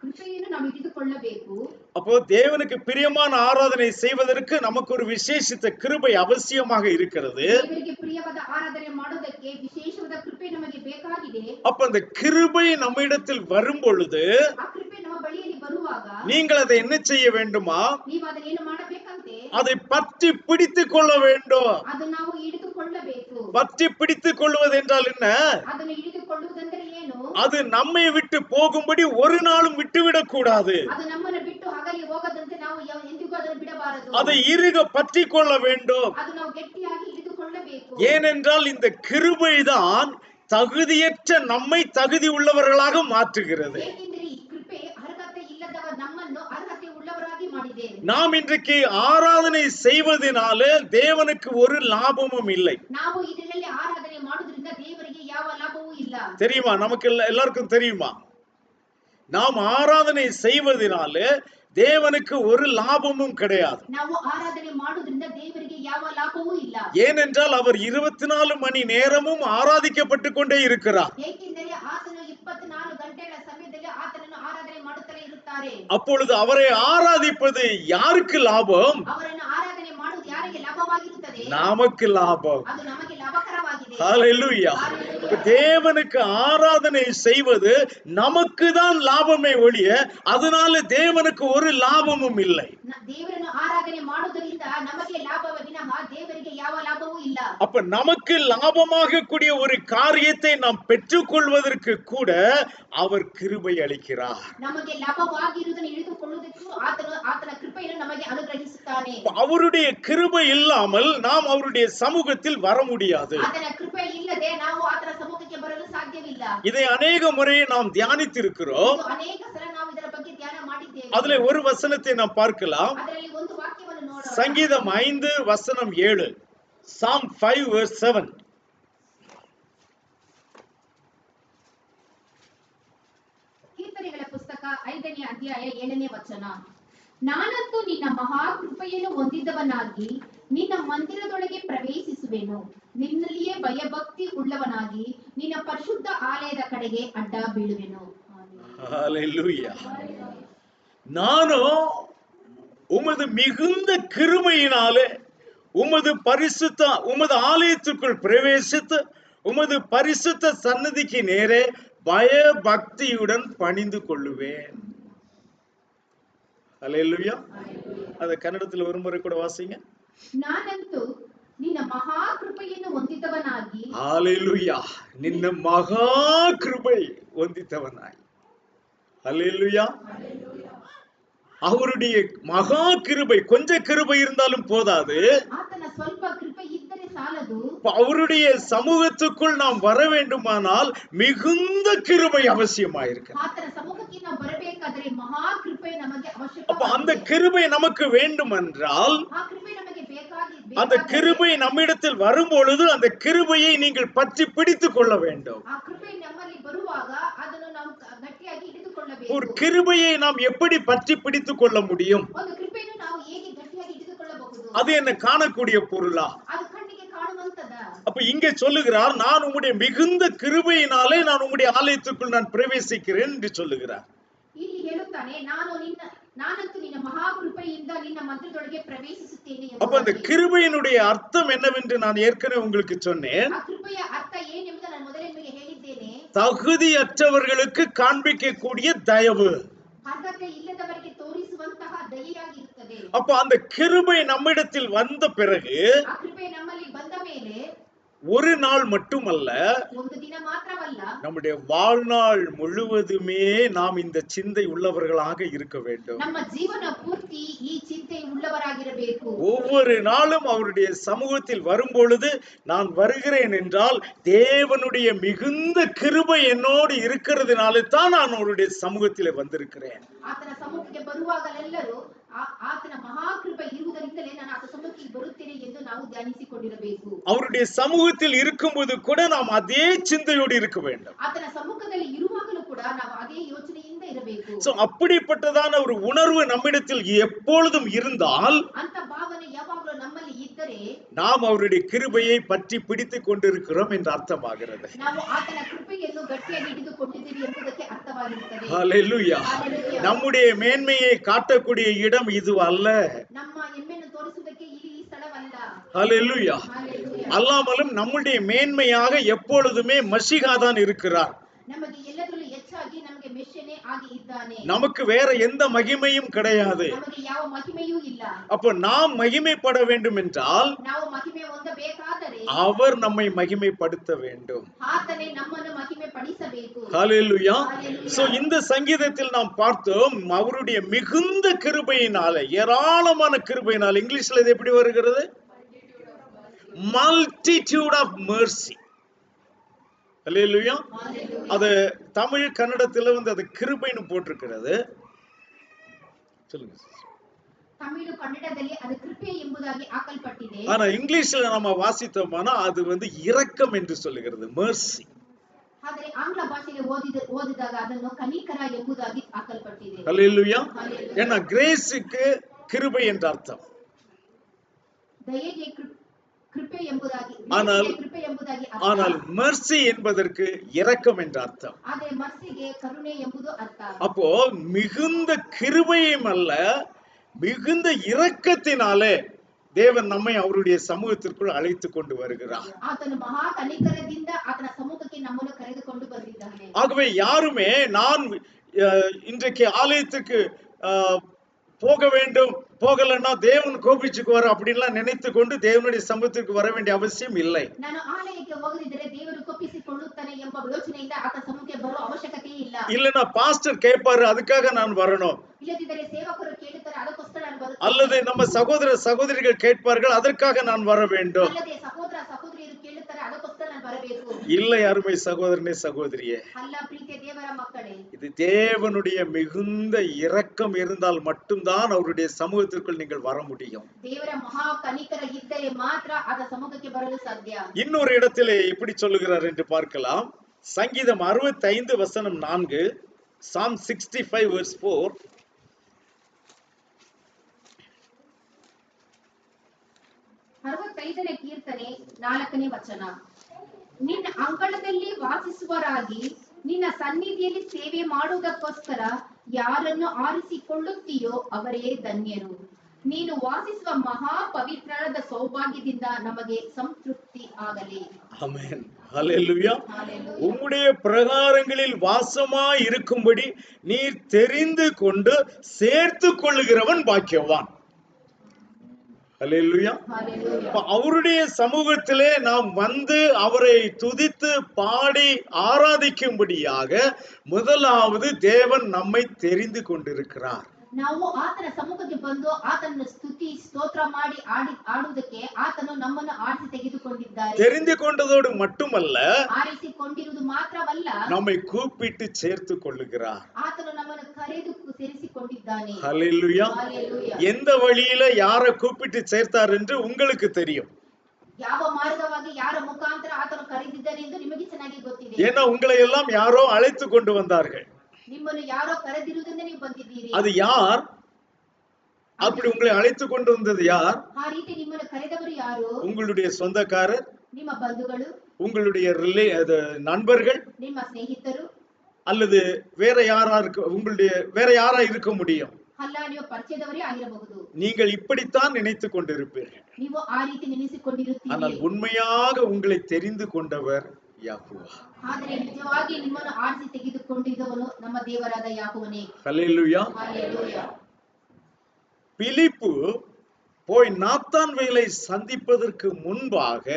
ಕೃಪೆಯನ್ನು ನಾವು ಹಿಡಿದುಕೊಳ್ಳಬೇಕು. அப்போ தேவனுக்கு பிரியமான ஆராதனை செய்வதற்கு நமக்கு ஒரு விசேஷித்த கிருபை அவசியமாக இருக்கிறது. ದೇವರಿಗೆ ಪ್ರಿಯವಾದ ಆರಾಧನೆ ಮಾಡೋದಕ್ಕೆ ವಿಶೇಷವಾದ ಕೃಪೆ ನಮಗೆ ಬೇಕಾಗಿದೆ. அப்ப அந்த கிருபை நம்மிடத்தில் வரும் பொழுது ಆ ಕೃಪೆ ನಮ್ಮ ಬಳಿಯಲ್ಲಿ ಬರುವಾಗ நீங்கள் அதை என்ன செய்ய வேண்டுமா? ನೀವು ಅದನ್ನ ಏನು ಮಾಡಬೇಕಂತೆ? அதை பற்றி பிடித்துக் கொள்ள வேண்டும். ಅದನ್ನ ನಾವು ಹಿಡಿದುಕೊಳ್ಳಬೇಕು. பற்றி பிடித்துக் கொள்வது என்றால் என்ன? ಅದನ್ನು ಹಿಡಿದುಕೊಳ್ಳುವುದೆಂದರೆ ಏನು? அது நம்மை விட்டு போகும்படி ஒரு நாளும் விட்டுவிடக் கூடாது. ಅದು ನಮ್ಮನ್ನು ಬಿಟ್ಟು ಹಗಲಿ ಹೋಗದಂತೆ ನಾವು ಎಂದಿಗೂ ಅದನ್ನು ಬಿಡಬಾರದು. அதை இறுக பற்றி கொள்ள வேண்டும். ಅದು ನಾವು ಗಟ್ಟಿಯಾಗಿ ಹಿಡಿದುಕೊಳ್ಳಬೇಕು. ஏனென்றால் இந்த கிருபைதான் தகுதியற்ற நம்மை தகுதி உள்ளவர்களாக மாற்றுகிறது. ಏಕೆಂದರೆ ಈ ಕೃಪೆ ಅರ್ಹತೆ ಇಲ್ಲದವ ನಮ್ಮನ್ನು ಅರ್ಹತೆ ಉಳ್ಳವರಾಗಿ ಮಾಡಿದೆ. நாம் இன்றைக்கு ஆராதனை செய்வதனால தேவனுக்கு ஒரு லாபமும் இல்லை. ನಾವು ಇದರಲ್ಲಿ ಆರಾಧನೆ ಮಾಡೋದ್ರಿಂದ ದೇವರಿಗೆ ಯಾವ ಲಾಭವೂ ಇಲ್ಲ. தெரியுமா? நமக்கு எல்லாருக்கும் தெரியுமா? நாம் ஆராதனை செய்வதனால தேவனுக்கு ஒரு லாபமும் கிடையாது. ನಾವು ಆರಾಧನೆ ಮಾಡೋದ್ರಿಂದ ದೇವರಿಗೆ ಯಾವ ಲಾಭವೂ ಇಲ್ಲ. ஏனென்றால் அவர் 24 மணி நேரமும் ஆராதிக்கப்பட்டு கொண்டே இருக்கிறார். ಏಕೆಂದರೆ ಆತನು 24 ಗಂಟೆಗಳ ಸಮಯದಲ್ಲಿ ಆತನನ್ನು ಆರಾಧನೆ ಮಾಡುತ್ತಲೇ ಇರುತ್ತಾರೆ. அப்பொழுது அவரை ஆராதிப்பது யாருக்கு லாபம்? ಅವರನ್ನು ಆರಾಧನೆ ಮಾಡುವುದು ಯಾರಿಗೆ ಲಾಭವಾಗಿರುತ್ತದೆ? நமக்கு லாபம். ಅದು ನಮಗೆ ಲಾಭಕರವಾಗಿದೆ. ஹalleluya. தேவனுக்கு ஆராதனை செய்வது நமக்கு தான் லாபமே ஒழிய அதனால தேவனுக்கு ஒரு லாபமும் இல்லை. ದೇವರನ್ನು ಆರಾಧನೆ ಮಾಡುವುದರಿಂದ ನಮಗೆ ಲಾಭವೇ ವಿನಃ ದೇವರಿಗೆ ಯಾವ ಲಾಭವೂ ಇಲ್ಲ. அப்ப நமக்கு லாபமாக கூடிய ஒரு காரியத்தை நாம் பெற்றுக்கொள்வதற்கு கூட அவர் கிருபை அளிக்கிறார். ನಮಗೆ ಲಾಭವಾಗಿರುವುದನ್ನು ಹಿಡಿದುಕೊಳ್ಳುವುದಕ್ಕೂ ಆತನ ಕೃಪೆಯನ್ನು ನಮಗೆ ಅನುಗ್ರಹಿಸುತ್ತಾನೆ. அவருடைய கிருபை இல்லாமல் நாம் அவருடைய சமூகத்தில் வர முடியாது. ಆತನ ಕೃಪೆ ಇಲ್ಲದೆ ನಾವು ಆತನ ಸಮ್ಮುಖಕ್ಕೆ ಬರಲು ಸಾಧ್ಯವಿಲ್ಲ. இதை அநேக முறை நாம் தியானித்திருக்கிறோம். ಅನೇಕ ಸಲ ನಾವು ಇದರ ಬಗ್ಗೆ ಧ್ಯಾನ ಮಾಡಿದ್ದೇವೆ. அதுல ஒரு வசனத்தை நாம் பார்க்கலாம். ಅದರಲ್ಲಿ ಒಂದು ವಾಕ್ಯವನ್ನು ನೋಡೋಣ. சங்கீதம் 5 வசனம் 7. Psalm 5 verse 7. ಕೀರ್ತನೆಗಳ ಪುಸ್ತಕ 5ನೇ ಅಧ್ಯಾಯ 7ನೇ ವಚನ. ನಾನಂತೂ ನಿನ್ನ ಮಹಾಕೃಪೆಯನ್ನು ಹೊಂದಿದವನಾಗಿ ನಿನ್ನ ಮಂದಿರದೊಳಗೆ ಪ್ರವೇಶಿಸುವೆನು. ನಿನ್ನಲ್ಲಿಯೇ ಭಯಭಕ್ತಿ ಉಳ್ಳವನಾಗಿ ನಿನ್ನ ಪರಿಶುದ್ಧ ಆಲಯದ ಕಡೆಗೆ ಅಡ್ಡ ಬೀಳುವೆನು. ஹalleluya. நானோ உமது மிகுந்த கிருபையினாலே உமது ஆலயத்துக்குள் பிரவேசித்து உமது பரிசுத்த சன்னதிக்கு நேரே பயபக்தியுடன் பணிந்து கொள்ளுவேன். ஹalleluya. அத கன்னடத்தில் ஒரு முறை கூட வாசிங்க. ನಾನಂತೂ ನಿನ್ನ ಮಹಾಕೃಪೆಯನ್ನು ಹೊಂದಿದವನಾಗಿ. ஹalleluya. ನಿನ್ನ ಮಹಾ ಕೃಪೆ ಹೊಂದಿದವನಾಗಿ. ஹalleluya. அவருடைய மகா கிருபை, கொஞ்ச கிருபை இருந்தாலும் போதாது. ಆತನ ಸ್ವಲ್ಪ ಕೃಪೆ ಇದ್ದರೆ ಸಾಲದು. அவருடைய சமூகத்துக்குள் நாம் வர வேண்டுமானால் மிகுந்த கிருபை அவசியமாயிருக்கு. ಆತನ ಸಮ್ಮುಖಕ್ಕೆ ನಾವು ಬರಬೇಕಾದರೆ ಮಹಾ ಕೃಪೆ ನಮಗೆ ಅವಶ್ಯಕ. அப்ப அந்த கிருபை நமக்கு வேண்டும் என்றால் ಆ ಕೃಪೆ ನಮಗೆ ಬೇಕಾಗಿದೆ. அந்த கிருபை நம்மிடத்தில் வரும் பொழுது அந்த கிருபையை நீங்கள் பற்றி பிடித்துக் கொள்ள வேண்டும். ಆ ಕೃಪೆ ನಮ್ಮಲ್ಲಿ ಬರುವಾಗ ಅದನ್ನು ನಾವು ಗಟ್ಟಿಯಾಗಿ ಹಿಡಿದುಕೊಳ್ಳಬೇಕು. ஒரு கிருபையை நாம் எப்படி பற்றி பிடித்துக் கொள்ள முடியும்? ಒಂದು ಕೃಪೆಯನ್ನು ನಾವು ಹೇಗೆ ಗಟ್ಟಿಯಾಗಿ ಹಿಡಿದುಕೊಳ್ಳಬಹುದು? அது என்ன காணக்கூடிய பொருளா? ಅದು ಕಣ್ಣಿಗೆ ಕಾಣುವಂತದ. அப்ப இங்கே சொல்லுகிறார், நான் உம்முடைய மிகுந்த கிருபையினாலே நான் உம்முடைய ஆலயத்துக்குள் நான் பிரவேசிக்கிறேன் என்று சொல்லுகிறார். ಇಲ್ಲಿ ಹೇಳುತ್ತಾನೆ, ನಾನಂತೂ ನಿನ್ನ ಮಹಾಕೃಪೆಯಿಂದ ನಿನ್ನ ಮಂದಿರದೊಳಗೆ ಪ್ರವೇಶಿಸುತ್ತೇನೆ. அப்ப அந்த கிருபையினுடைய அர்த்தம் என்னவென்று நான் ஏற்கனவே உங்களுக்கு சொன்னேன். ಆ ಕೃಪೆಯ ಅರ್ಥ ಏನೆಂಬುದು ನಾನು ಮೊದಲೇ ನಿಮಗೆ ಹೇಳಿದ್ದೇನೆ. தகுதியற்றவர்களுக்கு காண்பிக்கக்கூடிய தயவு. ಅರ್ಹತೆ ಇಲ್ಲದವರಿಗೆ ತೋರಿಸುವಂತಹ ದಯೆಯಾಗಿರುತ್ತದೆ. அப்ப அந்த கிருபை நம்மிடத்தில் வந்த பிறகு ಆ ಕೃಪೆ ನಮ್ಮಲ್ಲಿ ಬಂದ ಮೇಲೆ ஒரு நாள் மட்டுமல்ல, ಒಂದು ದಿನ ಮಾತ್ರವಲ್ಲ, நம்முடைய வாழ்நாள் முழுவதுமே நாம் இந்த சிந்தை உள்ளவர்களாக இருக்க வேண்டும். ನಮ್ಮ ಜೀವನ ಪೂರ್ತಿ ಈ ಚಿಂತೆ ಉಳ್ಳವರಾಗಿರಬೇಕು. ஒவ்வொரு நாளும் அவருடைய சமூகத்தில் வரும் பொழுது நான் வருகிறேன் என்றால் தேவனுடைய மிகுந்த கிருபை என்னோடு இருக்கிறதுனால தான் நான் அவருடைய சமூகத்தில் வந்திருக்கிறேன். ಆತನ ಸಮ್ಮುಖಕ್ಕೆ ಬರುವಾಗಲೆಲ್ಲರೂ ಆತನ ಮಹಾಕೃಪೆ ಇರುವುದರಿಂದಲೇ ನಾನು ಆತನ ಸಮ್ಮುಖಕ್ಕೆ ಬರುತ್ತೇನೆ ಎಂದು ನಾವು ಧ್ಯಾನಿಸಿಕೊಂಡಿರಬೇಕು. அவருடைய சமூகத்தில் இருக்கும்போது கூட நாம் அதே சிந்தையோடு இருக்க வேண்டும். ಆತನ ಸಮ್ಮುಖದಲ್ಲಿ ಇರುವಾಗಲೂ ಕೂಡ ನಾವು ಅದೇ ಯೋಚನೆಯಿಂದ ಇರಬೇಕು. சோ அப்படிப்பட்டதான ஒரு உணர்வு நம்மிடத்தில் எப்பொழுதும் இருந்தால் ಅಂತ ಭಾವನೆ ಯಾವಾಗಲೂ ನಮ್ಮಲ್ಲಿ ಇದ್ದರೆ நாம் அவருடைய கிருபையை பற்றி பிடித்துக் கொண்டிருக்கிறோம் என்று அர்த்தமாகிறது. ನಾವು ಆತನ ಕೃಪೆಯನ್ನು ಗಟ್ಟಿಯಾಗಿ ಹಿಡಿದುಕೊಂಡಿದ್ದೀವಿ ಎಂಬುದಕ್ಕೆ ಅರ್ಥವಾಗಿರುತ್ತದೆ. ஹalleluya. நம்முடைய மேன்மையை காட்டக்கூடிய இடம் இது அல்ல. ನಮ್ಮ ಹೆಮ್ಮೆಯನ್ನು ತೋರಿಸುವುದಕ್ಕೆ ಇಲ್ಲಿ ಈ ಸ್ಥಳವಲ್ಲ. ஹalleluya. அல்லாமலும் நம்முடைய மேன்மையாக எப்பொழுதுமே மஷிகா தான் இருக்கிறார். ನಮಗೆ ಎಲ್ಲದರಲ್ಲೂ ಹೆಚ್ಚಾಗಿ ನಮಗೆ ಮೆಸ್ಸಿಯನೇ ಆಗಿ ಇದ್ದಾನೆ. நமக்கு வேற எந்த மகிமையும் கிடையாது. ನಮಗೆ ಯಾವ ಮಹಿಮೆಯೂ ಇಲ್ಲ. அப்போ நாம் மகிமைப்பட வேண்டும் என்றால் ನಾವು ಮಹಿಮೆ ಹೊಂದಬೇಕಾದರೆ அவர் நம்மை மகிமைப்படுத்த வேண்டும். ಆತನೇ ನಮ್ಮನ್ನು ಮಹಿಮೆ ಪಡಿಸಬೇಕು. ஹalleluya. சோ இந்த சங்கீதத்தில் நாம் பார்த்தோம் அவருடைய மிகுந்த கிருபையினால ஏராளமான கிருபையினால இங்கிலீஷ்ல இது எப்படி வருகிறது? multitude of mercy. ஹalleluya. அது தமிழ் கன்னடத்துல வந்து அது கிருபைன்னு போட்டிருக்கிறது. சொல்லுங்க. தமிழ் கன்னடದಲ್ಲಿ ಅದು ಕೃಪೆ ಎಂಬುದಾಗಿ ಹಾಕಲ್ಪಟ್ಟಿದೆ. ஆனா இங்கிலீஷ்ல நம்ம வாசித்தோம்னா அது வந்து இரக்கம் என்று சொல்லுகிறது, mercy. ಆದರೆ ಆಂಗ್ಲ ಭಾಷೆಯಲ್ಲಿ ಓದಿದಾಗ ಅದನ್ನು ಕನಿಕರ ಎಂಬುದಾಗಿ ಹಾಕಲ್ಪಟ್ಟಿದೆ. ஹalleluya. ஏன்னா கிரேஸ்க்கு கிருபை என்ற அர்த்தம். ದಯೆಗೆ ಕೃಪೆ ಎಂಬುದಾಗಿ ಕೃಪೆ ಎಂಬುದಾಗಿ ಅರ್ಥ. ஆனால் mercy என்பதற்கு இரக்கம் என்ற அர்த்தம். ಆದರೆ ಮರ್ಸಿಗೆ ಕರುಣೆ ಎಂಬುದು ಅರ್ಥ. அப்போ மிகுந்த கிருபையும் அல்ல மிகுந்த இரக்கத்தினாலே தேவன் நம்மை அவருடைய சமூகத்திற்குள் அழைத்து கொண்டு வருகிறார். ಆತನು ಮಹಾ ಕನಿಕರದಿಂದ ಆತನ ಸಮ್ಮುಖಕ್ಕೆ ನಮ್ಮನ್ನು ಕರೆದುಕೊಂಡು ಬಂದಿದ್ದಾನೆ. ஆகவே யாருமே நான் இன்றைக்கு ஆலயத்துக்கு போக வேண்டும், போகலன்னா தேவன் கோபிச்சுக்குவார் அப்படின்லாம் நினைத்து கொண்டு தேவனுடைய சமூகத்திற்கு வர வேண்டிய அவசியம் இல்லை. ನಾನು ಆಲಯಕ್ಕೆ ಹೋಗದಿದ್ದರೆ ದೇವರು ಕೋಪಿಸಿಕೊಳ್ಳುತ್ತಾನೆ ಎಂಬ ಯೋಚನೆಯಿಂದ ಆತನ ಸಮ್ಮುಖಕ್ಕೆ ಬರುವ ಅವಶ್ಯಕತೆ ಇಲ್ಲ. இல்லனா பாஸ்டர் கேட்பாரு அதுக்காக நான் வரணும், ಇಲ್ಲದಿದ್ದರೆ ಸೇವಕರು ಕೇಳುತ್ತಾರೆ ಅದಕ್ಕೋಸ್ಕರ ನಾನು ಬರುತ್ತೇನೆ, அல்லது நம்ம சகோதர சகோதரிகள் கேட்பார்கள் அதற்காக நான் வர வேண்டும். ಅಲ್ಲದೆ ಸಹೋದರ ಸಹೋದರಿಯರು ಕೇಳುತ್ತಾರೆ ಅದಕ್ಕೋಸ್ಕರ ನಾನು ಬರಬೇಕು. இல்லை அருமை சகோதரனே சகோதரியே, ಅಲ್ಲ ಪ್ರೀತಿಯ ದೇವರ ಮಕ್ಕಳೇ, இது தேவனுடைய மிகுந்த இரக்கம் இருந்தால் மட்டும்தான் அவருடைய சமூகத்திற்குள் நீங்கள் வர முடியும். ದೇವರ ಮಹಾ ಕನಿಕರ ಇದ್ದರೆ ಮಾತ್ರ ಆತನ ಸಮ್ಮುಖಕ್ಕೆ ಬರಲು ಸಾಧ್ಯ. இன்னொரு இடத்திலே எப்படி சொல்லுகிறார் என்று பார்க்கலாம். சங்கீதம் 65 வசனம் 4, Psalm 65 verse 4. ಅರವತ್ತೈದನೇ ಕೀರ್ತನೆ 4ನೇ ವಚನ. ನಿನ್ನ ಅಂಗಳದಲ್ಲಿ ವಾಸಿಸುವರಾಗಿ ನಿನ್ನ ಸನ್ನಿಧಿಯಲ್ಲಿ ಸೇವೆ ಮಾಡುವುದಕ್ಕೋಸ್ಕರ ಯಾರನ್ನು ಆರಿಸಿಕೊಳ್ಳುತ್ತೀಯೋ ಅವರೇ ಧನ್ಯರು. ನೀನು ವಾಸಿಸುವ ಮಹಾ ಪವಿತ್ರದ ಸೌಭಾಗ್ಯದಿಂದ ನಮಗೆ ಸಂತೃಪ್ತಿ ಆಗಲಿ. ஆமென். ஹalleluya. உம்முடைய பிரகாரங்களில் வாசமாய் இருக்கும்படி நீர் தெரிந்து கொண்டு சேர்த்து கொள்ளுகிறவன் பாக்கியவான். ஹalleluya. அவருடைய சமூகத்திலே நாம் வந்து அவரை துதித்து பாடி ஆராதிக்கும்படியாக முதலாவது தேவன் நம்மை தெரிந்து கொண்டிருக்கிறார். ನಾವು ಆತನ ಸಮ್ಮುಖಕ್ಕೆ ಬಂದು ಆತನನ್ನು ಸ್ತುತಿ ಸ್ತೋತ್ರ ಮಾಡಿ ಆಡುವುದಕ್ಕೆ ಆತನು ನಮ್ಮನ್ನು ಆರಿಸಿ ತೆಗೆದುಕೊಂಡಿದ್ದಾರೆ. தெரிந்து கொண்டதோடு மட்டுமல்ல, ಆರಿಸಿಕೊಂಡಿರುವುದು ಮಾತ್ರವಲ್ಲ, நம்மை கூப்பிட்டு சேர்த்து கொள்ளுகிறார். ಆತನು ನಮ್ಮನ್ನು ಕರೆದು ಸೇರಿಸಿಕೊಂಡಿದ್ದಾನೆ. ஹalleluya. எந்த வழியில யாரை கூப்பிட்டு சேர்த்தார் என்று உங்களுக்கு தெரியும். ಯಾವ ಮಾರ್ಗವಾಗಿ ಯಾರ ಮುಖಾಂತರ ಆತನು ಕರೆದಿದ್ದಾನೆ ಎಂದು ನಿಮಗೆ ಚೆನ್ನಾಗಿ ಗೊತ್ತಿದೆ. ஏன்னா உங்களை எல்லாம் யாரோ அழைத்து கொண்டு வந்தார்கள். ನಿಮ್ಮನ್ನು ಯಾರೋ ಕರೆದಿರುವುದರಿಂದ ನೀವು ಬಂದಿದ್ದೀರಿ. அது யார்? அப்படி உங்களை அழைத்து கொண்டு வந்தது யார்? ಆ ರೀತಿ ನಿಮ್ಮನ್ನು ಕರೆದವರು ಯಾರು? உங்களுடைய சொந்தக்காரர், ನಿಮ್ಮ ಬಂಧುಗಳು, உங்களுடைய நண்பர்கள், ನಿಮ್ಮ ಸ್ನೇಹಿತರು, அல்லது வேற யாரா இருக்க முடியும். ಅಲ್ಲ, ನೀವು ಪರಿಚಯದವರೇ ಆಗಿರಬಹುದು. நீங்கள் இப்படித்தான் நினைத்து கொண்டிருப்பீர்கள். ನೀವು ಆ ರೀತಿ ನೆನೆಸಿಕೊಂಡಿರುತ್ತೀರಿ. ஆனால் உண்மையாக உங்களை தெரிந்து கொண்டவர் யாஹோவா. ಆದರೆ ನಿಜವಾಗಿ ನಿಮ್ಮನ್ನು ಆರಿಸಿ ತೆಗೆದುಕೊಂಡಿದ್ದವನು ನಮ್ಮ ದೇವರಾದ ಯಾಹೋವನೇ. ஹல்லேலூயா. ஹல்லேலூயா. பிலிப்பு போய் நாத்தான்வேலை சந்திப்பதற்கு முன்பாக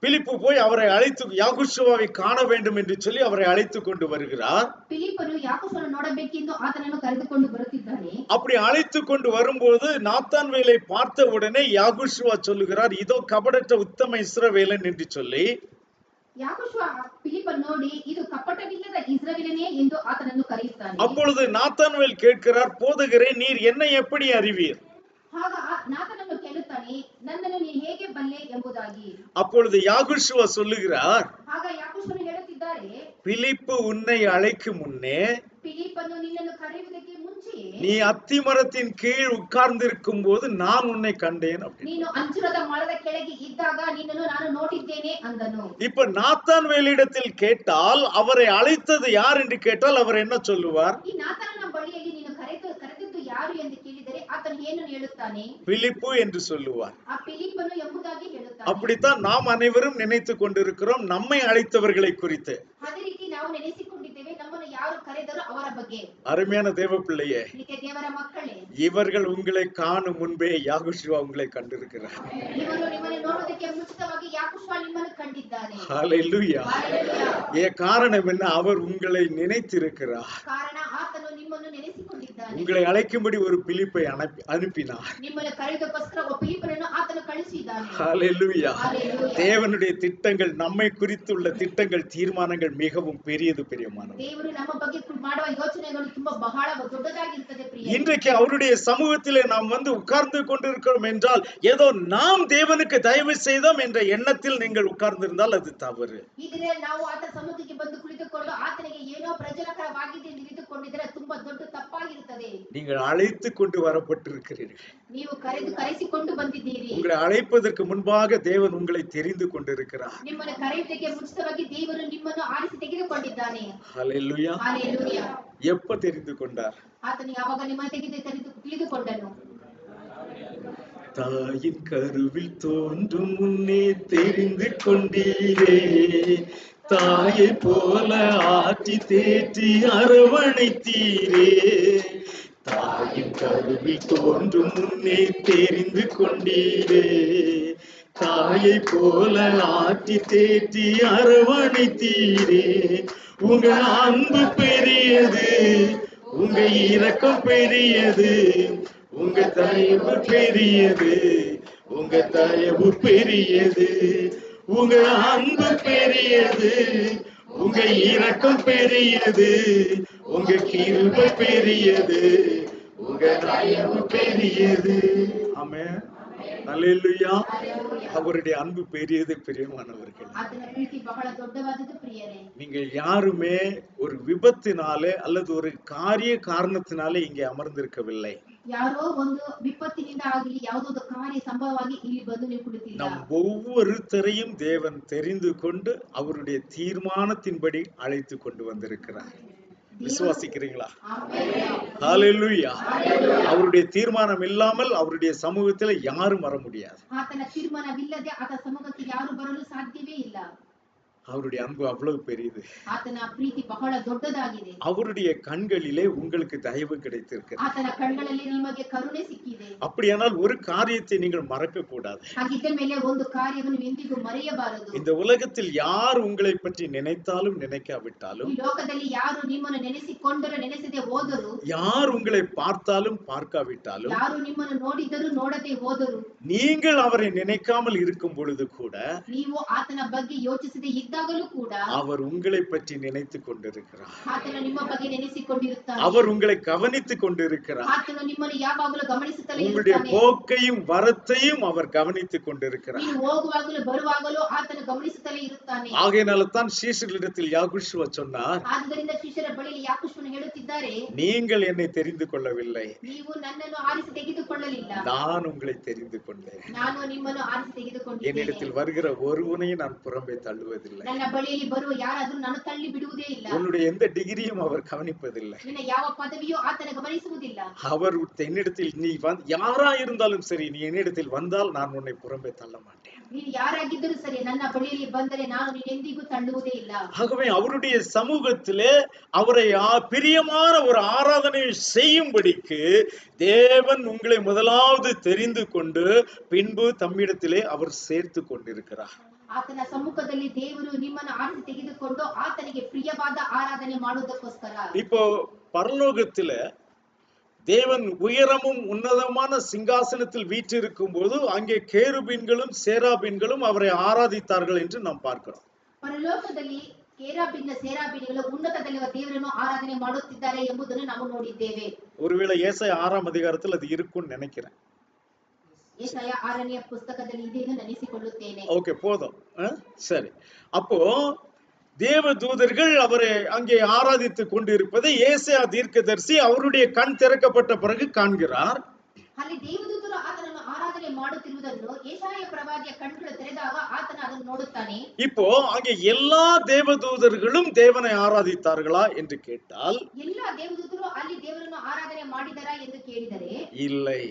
பிலிப்பு போய் அவரை அழைத்து யாகுஷுவாவை காண வேண்டும் என்று சொல்லி அவரை அழைத்து கொண்டு வருகிறார். பிலிப்பನು ಯಾಕೋಬನನ್ನು ನೋಡಬೇಕೆಂದು ಆತನನ್ನು ಕರೆದುಕೊಂಡು ಬರುತ್ತಿದ್ದಾನೆ. அப்படி அழைத்து கொண்டு வரும்போது நாத்தான்வேலை பார்த்த உடனே யாகுஷுவா சொல்லுகிறார், இதோ கபடற்ற உத்தம இஸ்ரவேலன் என்று சொல்லி. ಯಾಕೋಬ பிலிப்பன் ನೋಡಿ ಇದು ಕಪಟವಿಲ್ಲದ ಇಸ್ರಾಯೇಲನೇ ಎಂದು ಆತನನ್ನು ಕರೆಯುತ್ತಾನೆ. அப்பொழுது நாத்தான்வேல் கேட்கிறார், போதகரே நீர் என்னை எப்படி அறிவீர்? ಆಗ ನಾತನನ್ನು ಕೇಳುತ್ತಾನೆ, ಹೇಳುತ್ತಾನೆ, ನನ್ನನ್ನು ನೀನು ಹೇಗೆ ಬಲ್ಲೆ ಎಂಬುದಾಗಿ. அப்பொழுது யாகுஷுவா சொல்லுகிறார், ಆಗ ಯಾಕೋಬನು ಹೇಳುತ್ತಿದ್ದಾರೆ, பிலிப்பு உன்னை அழைக்கும் முன்னே ಫಿಲಿಪ್ಪನು ನಿನ್ನನ್ನು ಕರೆಯುವುದಕ್ಕೆ ಮುಂಚೆ நீ அத்திமரத்தின் கீழ் உட்கார்ந்திருக்கும் போது நான் உன்னை கண்டேன் அப்படின்னு. ನೀನು ಅಂಜೂರದ ಮರದ ಕೆಳಗೆ ಇದ್ದಾಗ ನಿನ್ನನ್ನು ನಾನು ನೋಡಿದ್ದೇನೆ ಅಂದನು. இப்ப நாத்தான்வேலிடத்தில் கேட்டால் அவரை அழைத்தது யார் என்று கேட்டால் அவர் என்ன சொல்லுவார்? ಈ ನಾತಾನನ ಬಳಿಯಲ್ಲಿ ನೀನು ಕರೆದದ್ದು ಯಾರು ಎಂದು ಕೇಳಿದರೆ ಆತನು ಏನನ್ನು ಹೇಳುತ್ತಾನೆ? பிலிப்பு என்று சொல்லுவார். ಆ ಫಿಲಿಪ್ಪನು ಎಂಬುದಾಗಿ ಹೇಳುತ್ತಾನೆ. அப்படித்தான் நாம் அனைவரும் நினைத்துக் கொண்டிருக்கிறோம் நம்மை அழைத்தவர்களை குறித்து. ಅದೇ ರೀತಿ ನಾವು ನೆನೆಸಿಕೊಂಡಿದ್ದೇವೆ ನಮ್ಮನ್ನು ಯಾರು ಕರೆದರು ಅವರ ಬಗ್ಗೆ. அருமையான தேவ பிள்ளையே, ಪ್ರೀತಿಯ ದೇವರ ಮಕ್ಕಳೇ, இவர்கள் உங்களை காணும் முன்பே யாகுஷுவா உங்களை கண்டிருக்கிறார். ಇವರು ನಿಮ್ಮನ್ನು ನೋಡುವುದಕ್ಕೆ ಮುಂಚಿತವಾಗಿ ಯಾಕೋಬ ನಿಮ್ಮನ್ನು ಕಂಡಿದ್ದಾನೆ. ஹல்லேலூயா. காரணம் என்ன? அவர் உங்களை நினைத்திருக்கிறார். ಕಾರಣ ಆತನು ನಿಮ್ಮನ್ನು ನೆನೆಸಿಕೊಂಡಿದ್ದಾನೆ. உங்களை அழைக்கும்படி ஒரு பிலிப்பை அனுப்பினார். ನಿಮ್ಮನ್ನು ಕರೆಯುವುದಕ್ಕೋಸ್ಕರ ಒಬ್ಬ ಫಿಲಿಪ್ಪನನ್ನು ಆತನು ಕಳುಹಿಸಿದ್ದಾನೆ. ஹல்லேலூயா. தேவனுடைய திட்டங்கள், நம்மை குறித்துள்ள திட்டங்கள், தீர்மானங்கள் மிகவும் பெரியது பிரியமானது. ದೇವರು ನಮ್ಮ ಬಗ್ಗೆ ಮಾಡುವ ಯೋಚನೆಗಳು ತುಂಬಾ ಬಹಳ ದೊಡ್ಡದಾಗಿರುತ್ತದೆ ಪ್ರಿಯ. இன்றைக்கு அவருடைய சமூகத்திலே நாம் வந்து உட்கார்ந்து கொண்டிருக்கிறோம் என்றால் ஏதோ நாம் தேவனுக்கு தயவு செய்தோம் என்ற எண்ணத்தில் நீங்கள் உட்கார்ந்திருந்தால் அது தவறு. ಇದ್ರೆ ನಾವು ಆತ ಸಮ್ಮುಖಕ್ಕೆ ಬಂದು ಕುಳಿತುಕೊಂಡು ಆತನಿಗೆ ಏನೋ ಪ್ರಯೋಜನಕರವಾಗಿದೆ ಎಂದು ತಿಳಿದುಕೊಂಡಿದ್ದರೆ ತುಂಬಾ ದೊಡ್ಡ ತಪ್ಪಾಗಿರುತ್ತದೆ. நீங்கள் அழைத்து கொண்டு வரப்பட்டிருக்கிறீர்கள். ನೀವು ಕರೆಸಿಕೊಂಡು ಬಂದಿದ್ದೀರಿ. உங்களை அழைப்பதற்கு முன்பாக தேவன் உங்களை தெரிந்து கொண்டிருக்கிறார். ನಿಮ್ಮನ್ನು ಕರೆಯುವುದಕ್ಕೆ ಮುಂಚಿತವಾಗಿ ದೇವರು ನಿಮ್ಮನ್ನು ಆರಿಸಿ ತೆಗೆದುಕೊಂಡಿದ್ದಾನೆ. ஹல்லேலூயா. ஹalleluya. எப்ப தெரிந்து கொண்டார்? ಆತನು ಯಾವಾಗ ನಿಮ್ಮನ್ನು ತಿಳಿದುಕೊಂಡನು? தாயின் கருவில் தோன்றும் முன்னே தெரிந்து கொண்டீரே, தாயை போல ஆற்றி தேற்றி அரவணைத்தீரே. தாயின் கருவில் தோன்றும் முன்னே தெரிந்து கொண்டீரே, தாயை போல ஆற்றி தேற்றி அரவணைத்தீரே. உங்க அன்பு பெரியது, உங்க இரக்கம் பெரியது, உங்க தயவு பெரியது, உங்க தயவு பெரியது, உங்க அன்பு பெரியது, உங்க இரக்கம் பெரியது, உங்க கிருபை பெரியது, உங்க தயவு பெரியது. ஆமென். அல்லேலூயா. அவருடைய அன்பு பெரியது பிரியமானவர்கள். ಆತನ ಪ್ರೀತಿ ಬಹಳ ದೊಡ್ಡವಾದದ್ದು ಪ್ರಿಯರೇ. நீங்கள் யாருமே ஒரு விபத்தினாலே அல்லது ஒரு காரணத்தினாலே இங்கே அமர்ந்திருக்கவில்லை. ಯಾರೋ ಒಂದು ವಿಪತ್ತಿನಿಂದ ಆಗಲಿ ಯಾವುದೋ ಒಂದು ಕಾರ್ಯ ಸಂಭವವಾಗಿ ಇಲ್ಲಿ ಬಂದು ನೀವು ಕುಳಿತಿಲ್ಲ. நம் ஒவ்வொருத்தரையும் தேவன் தெரிந்து கொண்டு அவருடைய தீர்மானத்தின்படி அழைத்து கொண்டு வந்திருக்கிறார். விசுவாசிக்கிறீங்களா? ஹalleluya. அவருடைய தீர்மானம் இல்லாமல் அவருடைய சமூகத்தில் யாரும் வர முடியாது. ಆತನ ತೀರ್ಮಾನವಿಲ್ಲದೆ ಆತ ಸಮ್ಮುಖಕ್ಕೆ ಯಾರು ಬರಲು ಸಾಧ್ಯವೇ ಇಲ್ಲ. அவருடைய அன்பு அவ்வளவு பெரியது. ಆತನ ಪ್ರೀತಿ ಬಹಳ ದೊಡ್ಡದಾಗಿದೆ. அவருடைய கண்களிலே உங்களுக்கு தயவு கிடைத்திருக்கிறது. ಆತನ ಕಣ್ಣುಗಳಲ್ಲಿ ನಿಮಗೆ ಕರುಣೆ ಸಿಕ್ಕಿದೆ. அப்படியானால் ஒரு காரியத்தை நீங்கள் மறக்க கூடாது. ಹಾಗಿದ್ದ ಮೇಲೆ ಒಂದು ಕಾರ್ಯವನ್ನು ಎಂದಿಗೂ ಮರೆಯಬಾರದು. இந்த உலகத்தில் யார் உங்களை பற்றி நினைத்தாலும் நினைக்காவிட்டாலும், ಈ ಲೋಕದಲ್ಲಿ ಯಾರು ನಿಮ್ಮನ್ನು ನೆನೆಸಿಕೊಂಡರೂ ನೆನೆಸದೆ ಹೋದರು, யார் உங்களை பார்த்தாலும் பார்க்காவிட்டாலும், ಯಾರು ನಿಮ್ಮನ್ನು ನೋಡಿದರೂ ನೋಡದೆ ಹೋದರು, நீங்கள் அவரை நினைக்காமல் இருக்கும் பொழுது கூட ನೀವು ಆತನ ಬಗ್ಗೆ ಯೋಚಿಸದೆ ಇದ್ದಾಗಲೂ ಕೂಡ அவர் உங்களை பற்றி நினைத்துக் கொண்டிருக்கிறார். ಆತನು ನಿಮ್ಮ ಬಗ್ಗೆ ನೆನೆಸಿಕೊಂಡಿರುತ್ತಾನೆ. அவர் உங்களை கவனித்துக் கொண்டிருக்கிறார். ಆತನು ನಿಮ್ಮನ್ನು ಯಾವಾಗಲೂ ಗಮನಿಸುತ್ತಲೇ உங்களுடைய ಇರುತ್ತಾನೆ. போக்கையும் வரத்தையும் அவர் கவனித்துக் கொண்டிருக்கிறார். ನೀವು ಹೋಗುವಾಗಲೂ ಬರುವಾಗಲೂ ಆತನು ಗಮನಿಸುತ್ತಲೇ ಇರುತ್ತಾನೆ. ஆகையினால தான் சீஷர்களிடத்தில் யாகுஷுவா சொன்னார், ಆದ್ದರಿಂದ ಶಿಷ್ಯರ ಬಳಿಯಲ್ಲಿ ಯಾಕೋಬನು ಹೇಳುತ್ತಿದ್ದಾರೆ, நீங்கள் என்னை தெரிந்து கொள்ளவில்லை, ನೀವು ನನ್ನನ್ನು ಆರಿಸಿ ತೆಗೆದುಕೊಳ್ಳಲಿಲ್ಲ, நான் உங்களை தெரிந்து கொண்டேன். ನಾನು ನಿಮ್ಮನ್ನು ಆರಿಸಿ ತೆಗೆದುಕೊಂಡಿದ್ದೇನೆ. என்னிடத்தில் வருகிற ஒருவனையும் நான் புறம்பே தள்ளுவதில்லை. ನನ್ನ ಬಳಿಯಲ್ಲಿ ಬರುವ ಯಾರಾದರೂ ನಾನು ತಳ್ಳಿ ಬಿಡುವುದೇ ಇಲ್ಲ. உன்னுடைய எந்த டிகிரியும் அவர் கவனிப்பதில்லை. ನಿನ್ನ ಯಾವ ಪದವಿಯೂ ಆತನ ಗಮನಿಸುವುದಿಲ್ಲ. அவர் என்னிடத்தில் நீ யாரா இருந்தாலும் சரி, நீ என்னிடத்தில் வந்தால் நான் உன்னை புறம்பே தள்ள மாட்டேன். ನೀನು ಯಾರಾಗಿದ್ದರೂ ಸರಿ, ನನ್ನ ಬಳಿಯಲ್ಲಿ ಬಂದರೆ ನಾನು ನಿನ್ನೆಂದಿಗೂ ತಳ್ಳುವುದೇ ಇಲ್ಲ. ஆகவே அவருடைய சமூகத்திலே அவரை பிரியமான ஒரு ஆராதனை செய்யும்படிக்கு தேவன் உங்களை முதலாவது தெரிந்து கொண்டு பின்பு தம்மிடத்திலே அவர் சேர்த்து கொண்டிருக்கிறார். ಆತನ ಸಮ್ಮುಖದಲ್ಲಿ ದೇವರು ನಿಮ್ಮನ್ನು ಆರಿಸಿ ತೆಗೆದುಕೊಂಡು ಆತನಿಗೆ ಪ್ರಿಯವಾದ ಆರಾಧನೆ ಮಾಡುವುದಕ್ಕೋಸ್ಕರ. இப்போ பரலோகத்தில தேவன் உயரமும் உன்னதமான சிங்காசனத்தில் வீற்றிருக்கும் போது அங்கே கேருபீன்களும் சேராபீன்களும் அவரை ஆராதித்தார்கள் என்று நாம் பார்க்கிறோம். ಪರಲೋಕದಲ್ಲಿ ಕೇರಾಬಿನ್ನ ಸೇರಾಬಿನ್ಗಳು ಉನ್ನತದಲ್ಲಿರುವ ದೇವರನ್ನು ಆರಾಧನೆ ಮಾಡುತ್ತಿದ್ದಾರೆ ಎಂಬುದನ್ನು ನಾವು ನೋಡಿದ್ದೇವೆ. ஒருவேளை ஏசாயா 6ஆம் அதிகாரத்தில் அது இருக்கும்னு நினைக்கிறேன். ಯೆಶಾಯ 6ನೇ ಪುಸ್ತಕದಲ್ಲಿ ಇದೆ ಎಂದು ನೆನೆಸಿಕೊಳ್ಳುತ್ತೇನೆ. ஓகே, போதும். சரி, அப்போ தேவ தூதர்கள் அவரை அங்கே ஆராதித்துக் கொண்டிருப்பதை ஏசாயா தீர்க்கதரிசி அவருடைய கண் திறக்கப்பட்ட பிறகு காண்கிறார். ಅಲ್ಲಿ ದೇವದೂತರು ಆತನನ್ನು ಆರಾಧನೆ ಮಾಡುತ್ತಿರುವುದನ್ನು ಯೆಶಾಯ ಪ್ರವಾದಿಯ ಕಣ್ಣುಗಳು ತೆರೆದಾಗ ಆತನ ಅದನ್ನು ನೋಡುತ್ತಾನೆ. இப்போ அங்கே எல்லா தேவதூதர்களும் தேவனை ஆராதித்தார்களா என்று கேட்டால் ಎಲ್ಲಾ ದೇವದೂತರು ಅಲ್ಲಿ ದೇವರನ್ನು ಆರಾಧನೆ ಮಾಡಿದರಾ ಎಂದು ಕೇಳಿದರೆ இல்லை.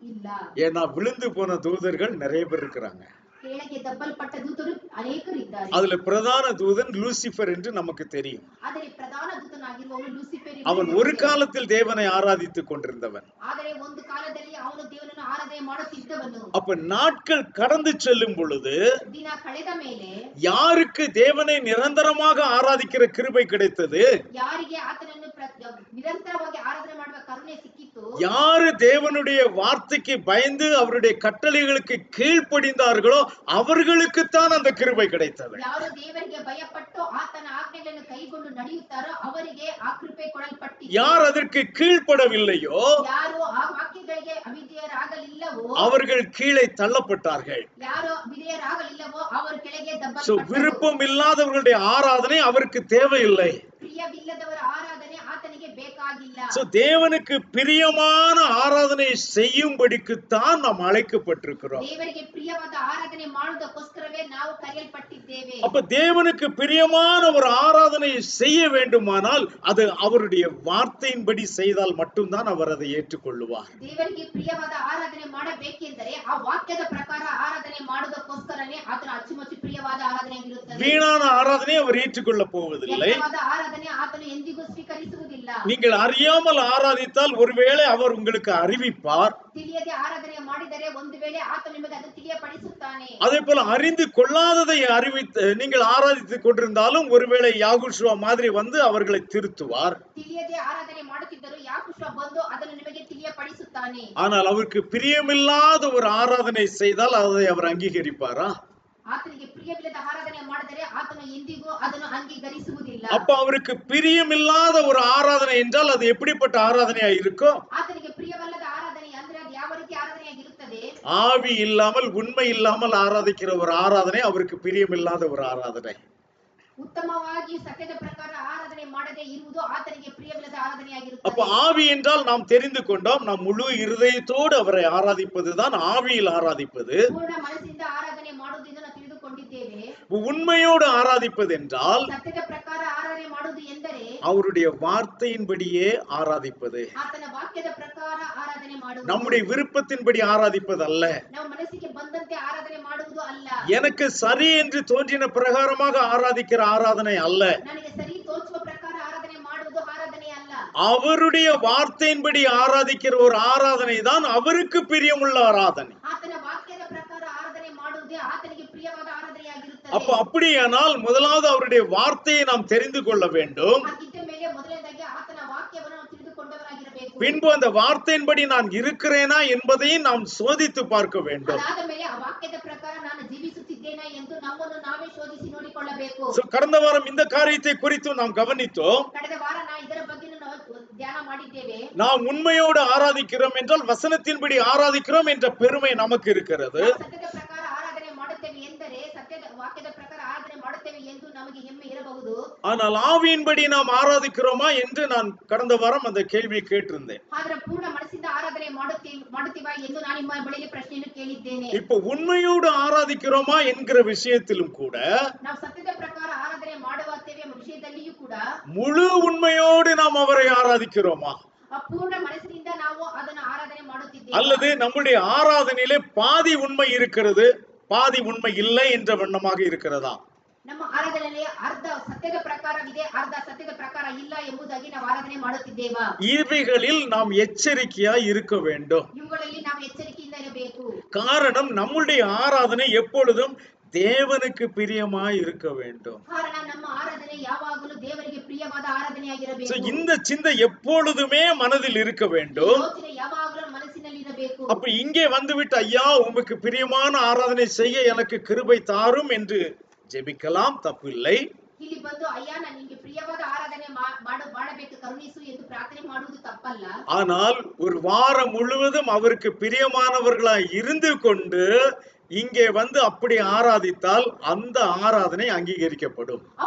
ಇಲ್ಲ. ஏன்னா விழுந்து போன தூதர்கள் நிறைய பேர் இருக்கிறாங்க. ಕೆಳಗೆ ದಬ್ಬಲ್ಪಟ್ಟ ದೂತರು ಅನೇಕರಿದ್ದಾರೆ. அதுல பிரதான தூதன் லூசிபர் என்று நமக்கு தெரியும். ಆದರೆ ಪ್ರಧಾನ ದೂತನಾಗಿರುವವನು ಲೂಸಿಫರ್. அவன் ஒரு காலத்தில் தேவனை ஆராதித்துக் கொண்டிருந்தவன். ಆದರೆ ಒಂದು ಕಾಲದಲ್ಲಿ ಅವನು ದೇವರನ್ನು ಆರಾಧನೆ ಮಾಡುತ್ತಿದ್ದವನು. அப்ப நாட்கள் கடந்து செல்லும் பொழுது ದಿನ ಕಳೆದ ಮೇಲೆ யாருக்கு தேவனை நிரந்தரமாக ஆராதிக்கிற கிருபை கிடைத்தது, ಯಾರಿಗೆ ಆತನನ್ನು ನಿರಂತರವಾಗಿ ಆರಾಧನೆ ಮಾಡುವ ಕರುಣೆ ಸಿಕ್ಕಿತು, யாரு தேவனுடைய வார்த்தைக்கு பயந்து அவருடைய கட்டளைகளுக்கு கீழ்ப்படிந்தார்களோ அவர்களுக்குத்தான் அந்த கிருபை கிடைத்தது. ಯಾರು ದೇವರಿಗೆ ಭಯಪಟ್ಟು ಆತನ ಆಜ್ಞೆಗಳನ್ನು ಕೈಗೊಂಡು ನಡೆಯುತ್ತಾರೋ ಅವರಿಗೆ ಆ ಕೃಪೆ ಕೊಡಲ್ಪಟ್ಟಿತು. யார் அதற்கு கீழ்ப்படவில்லையோ ಯಾರು ಆ ವಾಕ್ಯಗಳಿಗೆ ಅವಿಧೇಯರಾಗಲಿಲ್ಲವೋ அவர்கள் கீழே தள்ளப்பட்டார்கள். ಯಾರು ವಿಧೇಯರಾಗಲಿಲ್ಲವೋ ಅವರು ಕೆಳಗೆ விருப்பம் இல்லாதவர்களுடைய ஆராதனை அவருக்கு தேவையில்லை. ಪ್ರಿಯವಿಲ್ಲದವರ ಆರಾಧನೆ ಆತನಿಗೆ ಬೇಕಾಗಿಲ್ಲ. தேவனுக்கு பிரியமான ஆராதனை செய்யும்படிக்குத்தான் நாம் அழைக்கப்பட்டிருக்கிறோம். ದೇವರಿಗೆ ಪ್ರಿಯವಾದ ಆರಾಧನೆ ಮಾಡುವುದಕ್ಕೋಸ್ಕರವೇ ನಾವು ಕರೆಯಲ್ಪಟ್ಟಿದ್ದೇವೆ. அப்ப தேவனுக்கு பிரியமான ஒரு ஆராதனை செய்ய வேண்டுமானால் அது அவருடைய வார்த்தையின்படி செய்தால் மட்டும்தான் அவர் அதை ஏற்றுக்கொள்ளுவார். ದೇವರಿಗೆ ಪ್ರಿಯವಾದ ಆರಾಧನೆ ಮಾಡಬೇಕೆಂದರೆ ಆ ವಾಕ್ಯದ ಪ್ರಕಾರ ಆರಾಧನೆ ಮಾಡುವುದಕ್ಕೋಸ್ಕರನೇ ಆತನ ಅಚ್ಚುಮೆಚ್ಚು ಪ್ರಿಯವಾದ ಆರಾಧನೆಯಾಗಿರುತ್ತದೆ. வீணான ஆராதனை அவர் ஏற்றுக்கொள்ளப் போவதில்லை. ವ್ಯರ್ಥವಾದ ಆರಾಧನೆ ಆತನು ಎಂದಿಗೂ ಸ್ವೀಕರಿಸುವುದಿಲ್ಲ. நீங்கள் அறியாமல் ஆராதித்தால் ஒருவேளை அவர் உங்களுக்கு அறிவிப்பார். ತಿಳಿಯದೆ ಆರಾಧನೆ ಮಾಡಿದರೆ ಒಂದು ವೇಳೆ ಆತನು ನಿಮಗೆ ಅದು ತಿಳಿಯಪಡಿಸುತ್ತಾನೆ. அதே போல அறிந்து கொள்ளாததை அறிவித்து நீங்கள் ஆராதித்துக் கொண்டிருந்தாலும் ஒருவேளை யாகுஷுவா மாதிரி வந்து அவர்களை திருத்துவார். ತಿಳಿಯದೆ ಆರಾಧನೆ ಮಾಡುತ್ತಿದ್ದರು ಯಾಕೋಷ ಬಂದು ಅದನ್ನು ನಿಮಗೆ ತಿಳಿಯಪಡಿಸುತ್ತಾನೆ. ஆனால் அவருக்கு பிரியமில்லாத ஒரு ஆராதனை செய்தால் அதை அவர் அங்கீகரிப்பாரா? ಆತನಿಗೆ ಪ್ರಿಯವಿಲ್ಲದ ಆರಾಧನೆ ಮಾಡಿದರೆ ಆತನು ಎಂದಿಗೂ ಅದನ್ನು ಅಂಗೀಕರಿಸುವುದಿಲ್ಲ. அப்ப அவருக்கு பிரியமில்லாத ஒரு ஆராதனை என்றால் அது எப்படிப்பட்ட ஆராதனையா இருக்கும்? ಆತನಿಗೆ ಪ್ರಿಯವಲ್ಲದ ಆರಾಧನೆ ಅಂದ್ರೆ ಅದು ಯಾವ ರೀತಿ ಆರಾಧನೆಯಾಗಿರುತ್ತದೆ? ஆவி இல்லாமல் உண்மை இல்லாமல் ஆராதிக்கிற ஒரு ஆராதனை அவருக்கு பிரியமில்லாத ஒரு ஆராதனை. ಉತ್ತಮವಾಗಿ ಸತ್ಯದ ಪ್ರಕಾರ ಆರಾಧನೆ ಮಾಡದೆ ಇರುವುದು ಆತನಿಗೆ ಪ್ರಿಯವಿಲ್ಲದ ಆರಾಧನೆಯಾಗಿರುತ್ತದೆ. அப்ப ஆவி என்றால் நாம் தெரிந்து கொண்டோம், நாம் முழு இருதயத்தோடு அவரை ஆராதிப்பதுதான் ஆவியில் ஆராதிப்பது. ಪೂರ್ಣ ಮನಸ್ಸಿಂದ ಆರಾಧನೆ ಮಾಡುವುದನ್ನು ನಾವು ತಿಳಿದುಕೊಂಡಿದ್ದೇವೆ. உண்மையோடு ஆராதிப்பது என்றால் ಸತ್ಯದ ಪ್ರಕಾರ ಆರಾಧನೆ ಮಾಡುವುದು ಎಂದರೆ அவருடைய வார்த்தையின்படியே ஆராதிப்பது. ಆತನ ವಾಕ್ಯದ ಪ್ರಕಾರ ಆರಾಧನೆ ಮಾಡುವುದು. நம்முடைய விருப்பத்தின்படி ஆராதிப்பது அல்ல. ನಾವು ಮನಸ್ಸಿಗೆ ಬಂದಂತೆ ಆರಾಧನೆ ಮಾಡುವುದು ಅಲ್ಲ. எனக்கு சரி என்று தோன்றின பிரகாரமாக ஆராதிக்கிற ஆராதனை அல்ல. ನನಗೆ ಸರಿ ತೋಚುವ ಪ್ರಕಾರ ಆರಾಧನೆ ಮಾಡುವುದು ಆರಾಧನೆ ಅಲ್ಲ. அவருடைய வார்த்தையின்படி ஆராதிக்கிற ஒரு ஆராதனை தான் அவருக்கு பிரியமுள்ள ஆராதனை. ಆತನ ವಾಕ್ಯದ ಪ್ರಕಾರ ಆರಾಧನೆ ಮಾಡುವುದೇ ಆತನಿಗೆ ಪ್ರಿಯವಾದ ಆರಾಧನೆಯಾಗಿರುತ್ತದೆ. அப்ப அப்படியானால் முதலாவது அவருடைய வார்த்தையை நாம் தெரிந்து கொள்ள வேண்டும். ಹಾಗಿದ್ದ ಮೇಲೆ ಮೊದಲನೇದಾಗಿ ಆತನ ವಾಕ್ಯವನ್ನು ನಾವು ತಿಳಿದುಕೊಂಡವರಾಗಿರಬೇಕು. பின்பு அந்த வார்த்தையின்படி நான் இருக்கிறேனா என்பதையும் நாம் சோதித்து பார்க்க வேண்டும். ಅದಾದ ಮೇಲೆ ಆ ವಾಕ್ಯದ ಪ್ರಕಾರ ನಾನು ಜೀವಿಸುತ್ತಿದ್ದೇನಾ ಎಂದು ನಮ್ಮನ್ನು ನಾವೇ ಶೋಧಿಸಿ ನೋಡಿಕೊಳ್ಳಬೇಕು. கடந்த வாரம் இந்த காரியத்தை குறித்து நாம் கவனித்தோம். ಕಳೆದ ವಾರ ನಾವು ಇದರ ಬಗ್ಗೆ ನಾವು ಧ್ಯಾನ ಮಾಡಿದ್ದೇವೆ. நாம் உண்மையோடு ஆராதிக்கிறோம் என்றால் வசனத்தின்படி ஆராதிக்கிறோம் என்ற பெருமை நமக்கு இருக்கிறது. ಸತ್ಯದ ಪ್ರಕಾರ ಆರಾಧನೆ ಮಾಡುತ್ತೇವೆ ಎಂದರೆ ಸತ್ಯದ ವಾಕ್ಯದ ಪ್ರಕಾರ ಆರಾಧನೆ ಮಾಡುತ್ತೇವೆ ಎಂದು ನಮಗೆ ಹೆಮ್ಮೆ ಇರಬಹುದು. ஆனால் ஆவியின்படி நாம் ஆராதிக்கிறோமா என்று நான் கடந்த வாரம் அந்த கேள்வியை கேட்டிருந்தேன். ಆದ್ರೆ ಪೂರ್ಣ ಮನಸ್ಸಿಂದ ಆರಾಧನೆ ಮಾಡುತ್ತೀವಾ ಎಂದು ನಾನು ನಿಮ್ಮ ಬಳಿಗೆ ಪ್ರಶ್ನೆಯನ್ನು ಕೇಳಿದ್ದೇನೆ. இப்போ உண்மையோடு ஆராதிக்கிறோமா என்கிற விஷயத்திலும் கூட ನಾವು ಸತ್ಯದ ಪ್ರಕಾರ ಆರಾಧನೆ ಮಾಡುತ್ತೇವೆ ಎಂಬ ವಿಷಯದಲ್ಲಿಯೂ ಕೂಡ முழு உண்மையோடு நாம் அவரை ஆராதிக்கிறோமா ಪೂರ್ಣ ಮನಸ್ಸಿನಿಂದ ನಾವು ಅದನ್ನು ಆರಾಧನೆ ಮಾಡುತ್ತಿದ್ದೇವೆ அல்லது நம்முடைய ஆராதனையிலே பாதி உண்மை இருக்கிறது பாதி உண்மை இல்லை என்ற வண்ணமாக இருக்கிறதா? ನಮ್ಮ ಆರಾಧನೆಯಲ್ಲಿ ಅರ್ಧ ಸತ್ಯದ ಪ್ರಕಾರವಿದೆ ಅರ್ಧ ಸತ್ಯದ ಪ್ರಕಾರ ಇಲ್ಲ ಎಂಬುದಾಗಿ ನಾವು ಆರಾಧನೆ ಮಾಡುತ್ತಿದ್ದೇವಾ? இவைகளில் நாம் எச்சரிக்கையாய் இருக்க வேண்டும். ಇವುಗಳಲ್ಲಿ ನಾವು ಎಚ್ಚರಿಕೆಯಿಂದ ಇರಬೇಕು. காரணம் நம்முடைய ஆராதனை எப்பொழுதும் தேவனுக்கு பிரியமாய் இருக்க வேண்டும். ಕಾರಣ ನಮ್ಮ ಆರಾಧನೆ ಯಾವಾಗಲೂ ದೇವರಿಗೆ ಪ್ರಿಯವಾದ ಆರಾಧನೆಯಾಗಿರಬೇಕು. இந்த சிந்தை எப்பொழுதுமே மனதில் இருக்க வேண்டும். ಯೋಚನೆ ಯಾವಾಗಲೂ ಮನಸ್ಸಿನಲ್ಲಿ ಇರಬೇಕು. அப்ப இங்கே வந்துவிட்டு ஐயா உமக்கு பிரியமான ஆராதனை செய்ய எனக்கு கிருபை தாரும் என்று ஜெபிக்கலாம், தப்பில்லை. ಇಲ್ಲಿ ಬಂದು ಅಯ್ಯ ನಾನು ನಿಮಗೆ ಪ್ರಿಯವಾದ ಆರಾಧನೆ ಮಾಡಬೇಕು ಕರುಣಿಸು ಎಂದು ಪ್ರಾರ್ಥನೆ ಮಾಡುವುದು ತಪ್ಪಲ್ಲ. ஆனால் ஒரு வாரம் முழுவதும் அவருக்கு பிரியமானவர்களாய் இருந்து கொண்டு இங்கே வந்து அப்படி ஆராதித்தால் அந்த ஆராதனை அங்கீகரிக்கப்படும். ಆ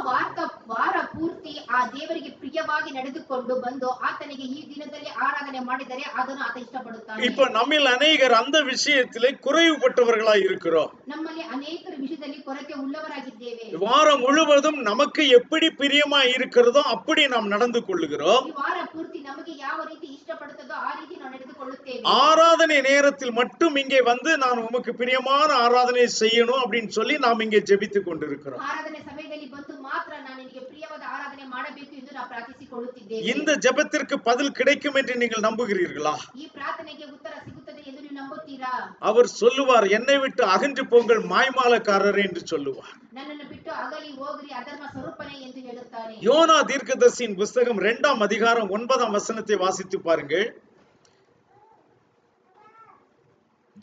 ವಾರ ಪೂರ್ತಿ ಆ ದೇವರಿಗೆ ಪ್ರಿಯವಾಗಿ ನಡೆದುಕೊಂಡು ಬಂದು ಆತನಿಗೆ ಈ ದಿನದಲ್ಲಿ ಆರಾಧನೆ ಮಾಡಿದರೆ ಅದನ್ನು ಆತ ಇಷ್ಟಪಡುತ್ತಾನೆ. இப்ப நம்மில் அநேகர் அந்த விஷயத்திலே குறைவுபட்டவர்களாய் இருக்கிறோம். ನಮ್ಮಲ್ಲಿ ಅನೇಕರ ವಿಷಯದಲ್ಲಿ ಕೊರತೆ ಉಳ್ಳವರಾಗಿದ್ದೇವೆ. வாரம் முழுவதும் நமக்கு எப்படி பிரியமாய் இருக்கிறதோ அப்படி நாம் நடந்து கொள்ளுகிறோம். ಈ ವಾರ ಪೂರ್ತಿ ನಮಗೆ ಯಾವ ರೀತಿ ಇಷ್ಟಪಡುತ್ತದೋ ಆ ರೀತಿ ನಾವು ನಡೆದುಕೊಳ್ಳುತ್ತೇವೆ. ஆராதனை நேரத்தில் மட்டும் இங்கே வந்து நான் உமக்கு பிரியமான ஆராதனை செய்யணும் அப்படின்னு சொல்லி நாம் இங்கே ஜெபித்துக் கொண்டிருக்கிறோம். ಆರಾಧನೆ ಸಮಯದಲ್ಲಿ ಬಂದು ಮಾತ್ರ ನಾನು ನಿನಗೆ ಪ್ರಿಯವಾದ ಆರಾಧನೆ ಮಾಡಬೇಕು ಎಂದು ನಾವು ಪ್ರಾರ್ಥಿಸಿಕೊಳ್ಳುತ್ತಿದ್ದೇವೆ. இந்த ஜெபத்திற்கு பதில் கிடைக்கும் என்று நீங்கள் நம்புகிறீர்களா? ಈ ಪ್ರಾರ್ಥನೆಗೆ ಉತ್ತರ ಸಿಗುತ್ತದೆ ಎಂದು ನೀವು ನಂಬುತ್ತೀರಾ? அவர் சொல்லுவார், என்னை விட்டு அகன்று போங்கள் மாய்மாலக்காரரே என்று சொல்லுவார். ನನ್ನನ್ನು ಬಿಟ್ಟು ಅಗಲಿ ಹೋಗ್ರಿ ಅಧರ್ಮ ಸ್ವರೂಪನೇ ಎಂದು ಹೇಳುತ್ತಾನೆ. யோனா தீர்க்கதரிசியின் புஸ்தகம் 2ஆம் அதிகாரம் 9ஆம் வசனத்தை வாசித்து பாருங்கள்.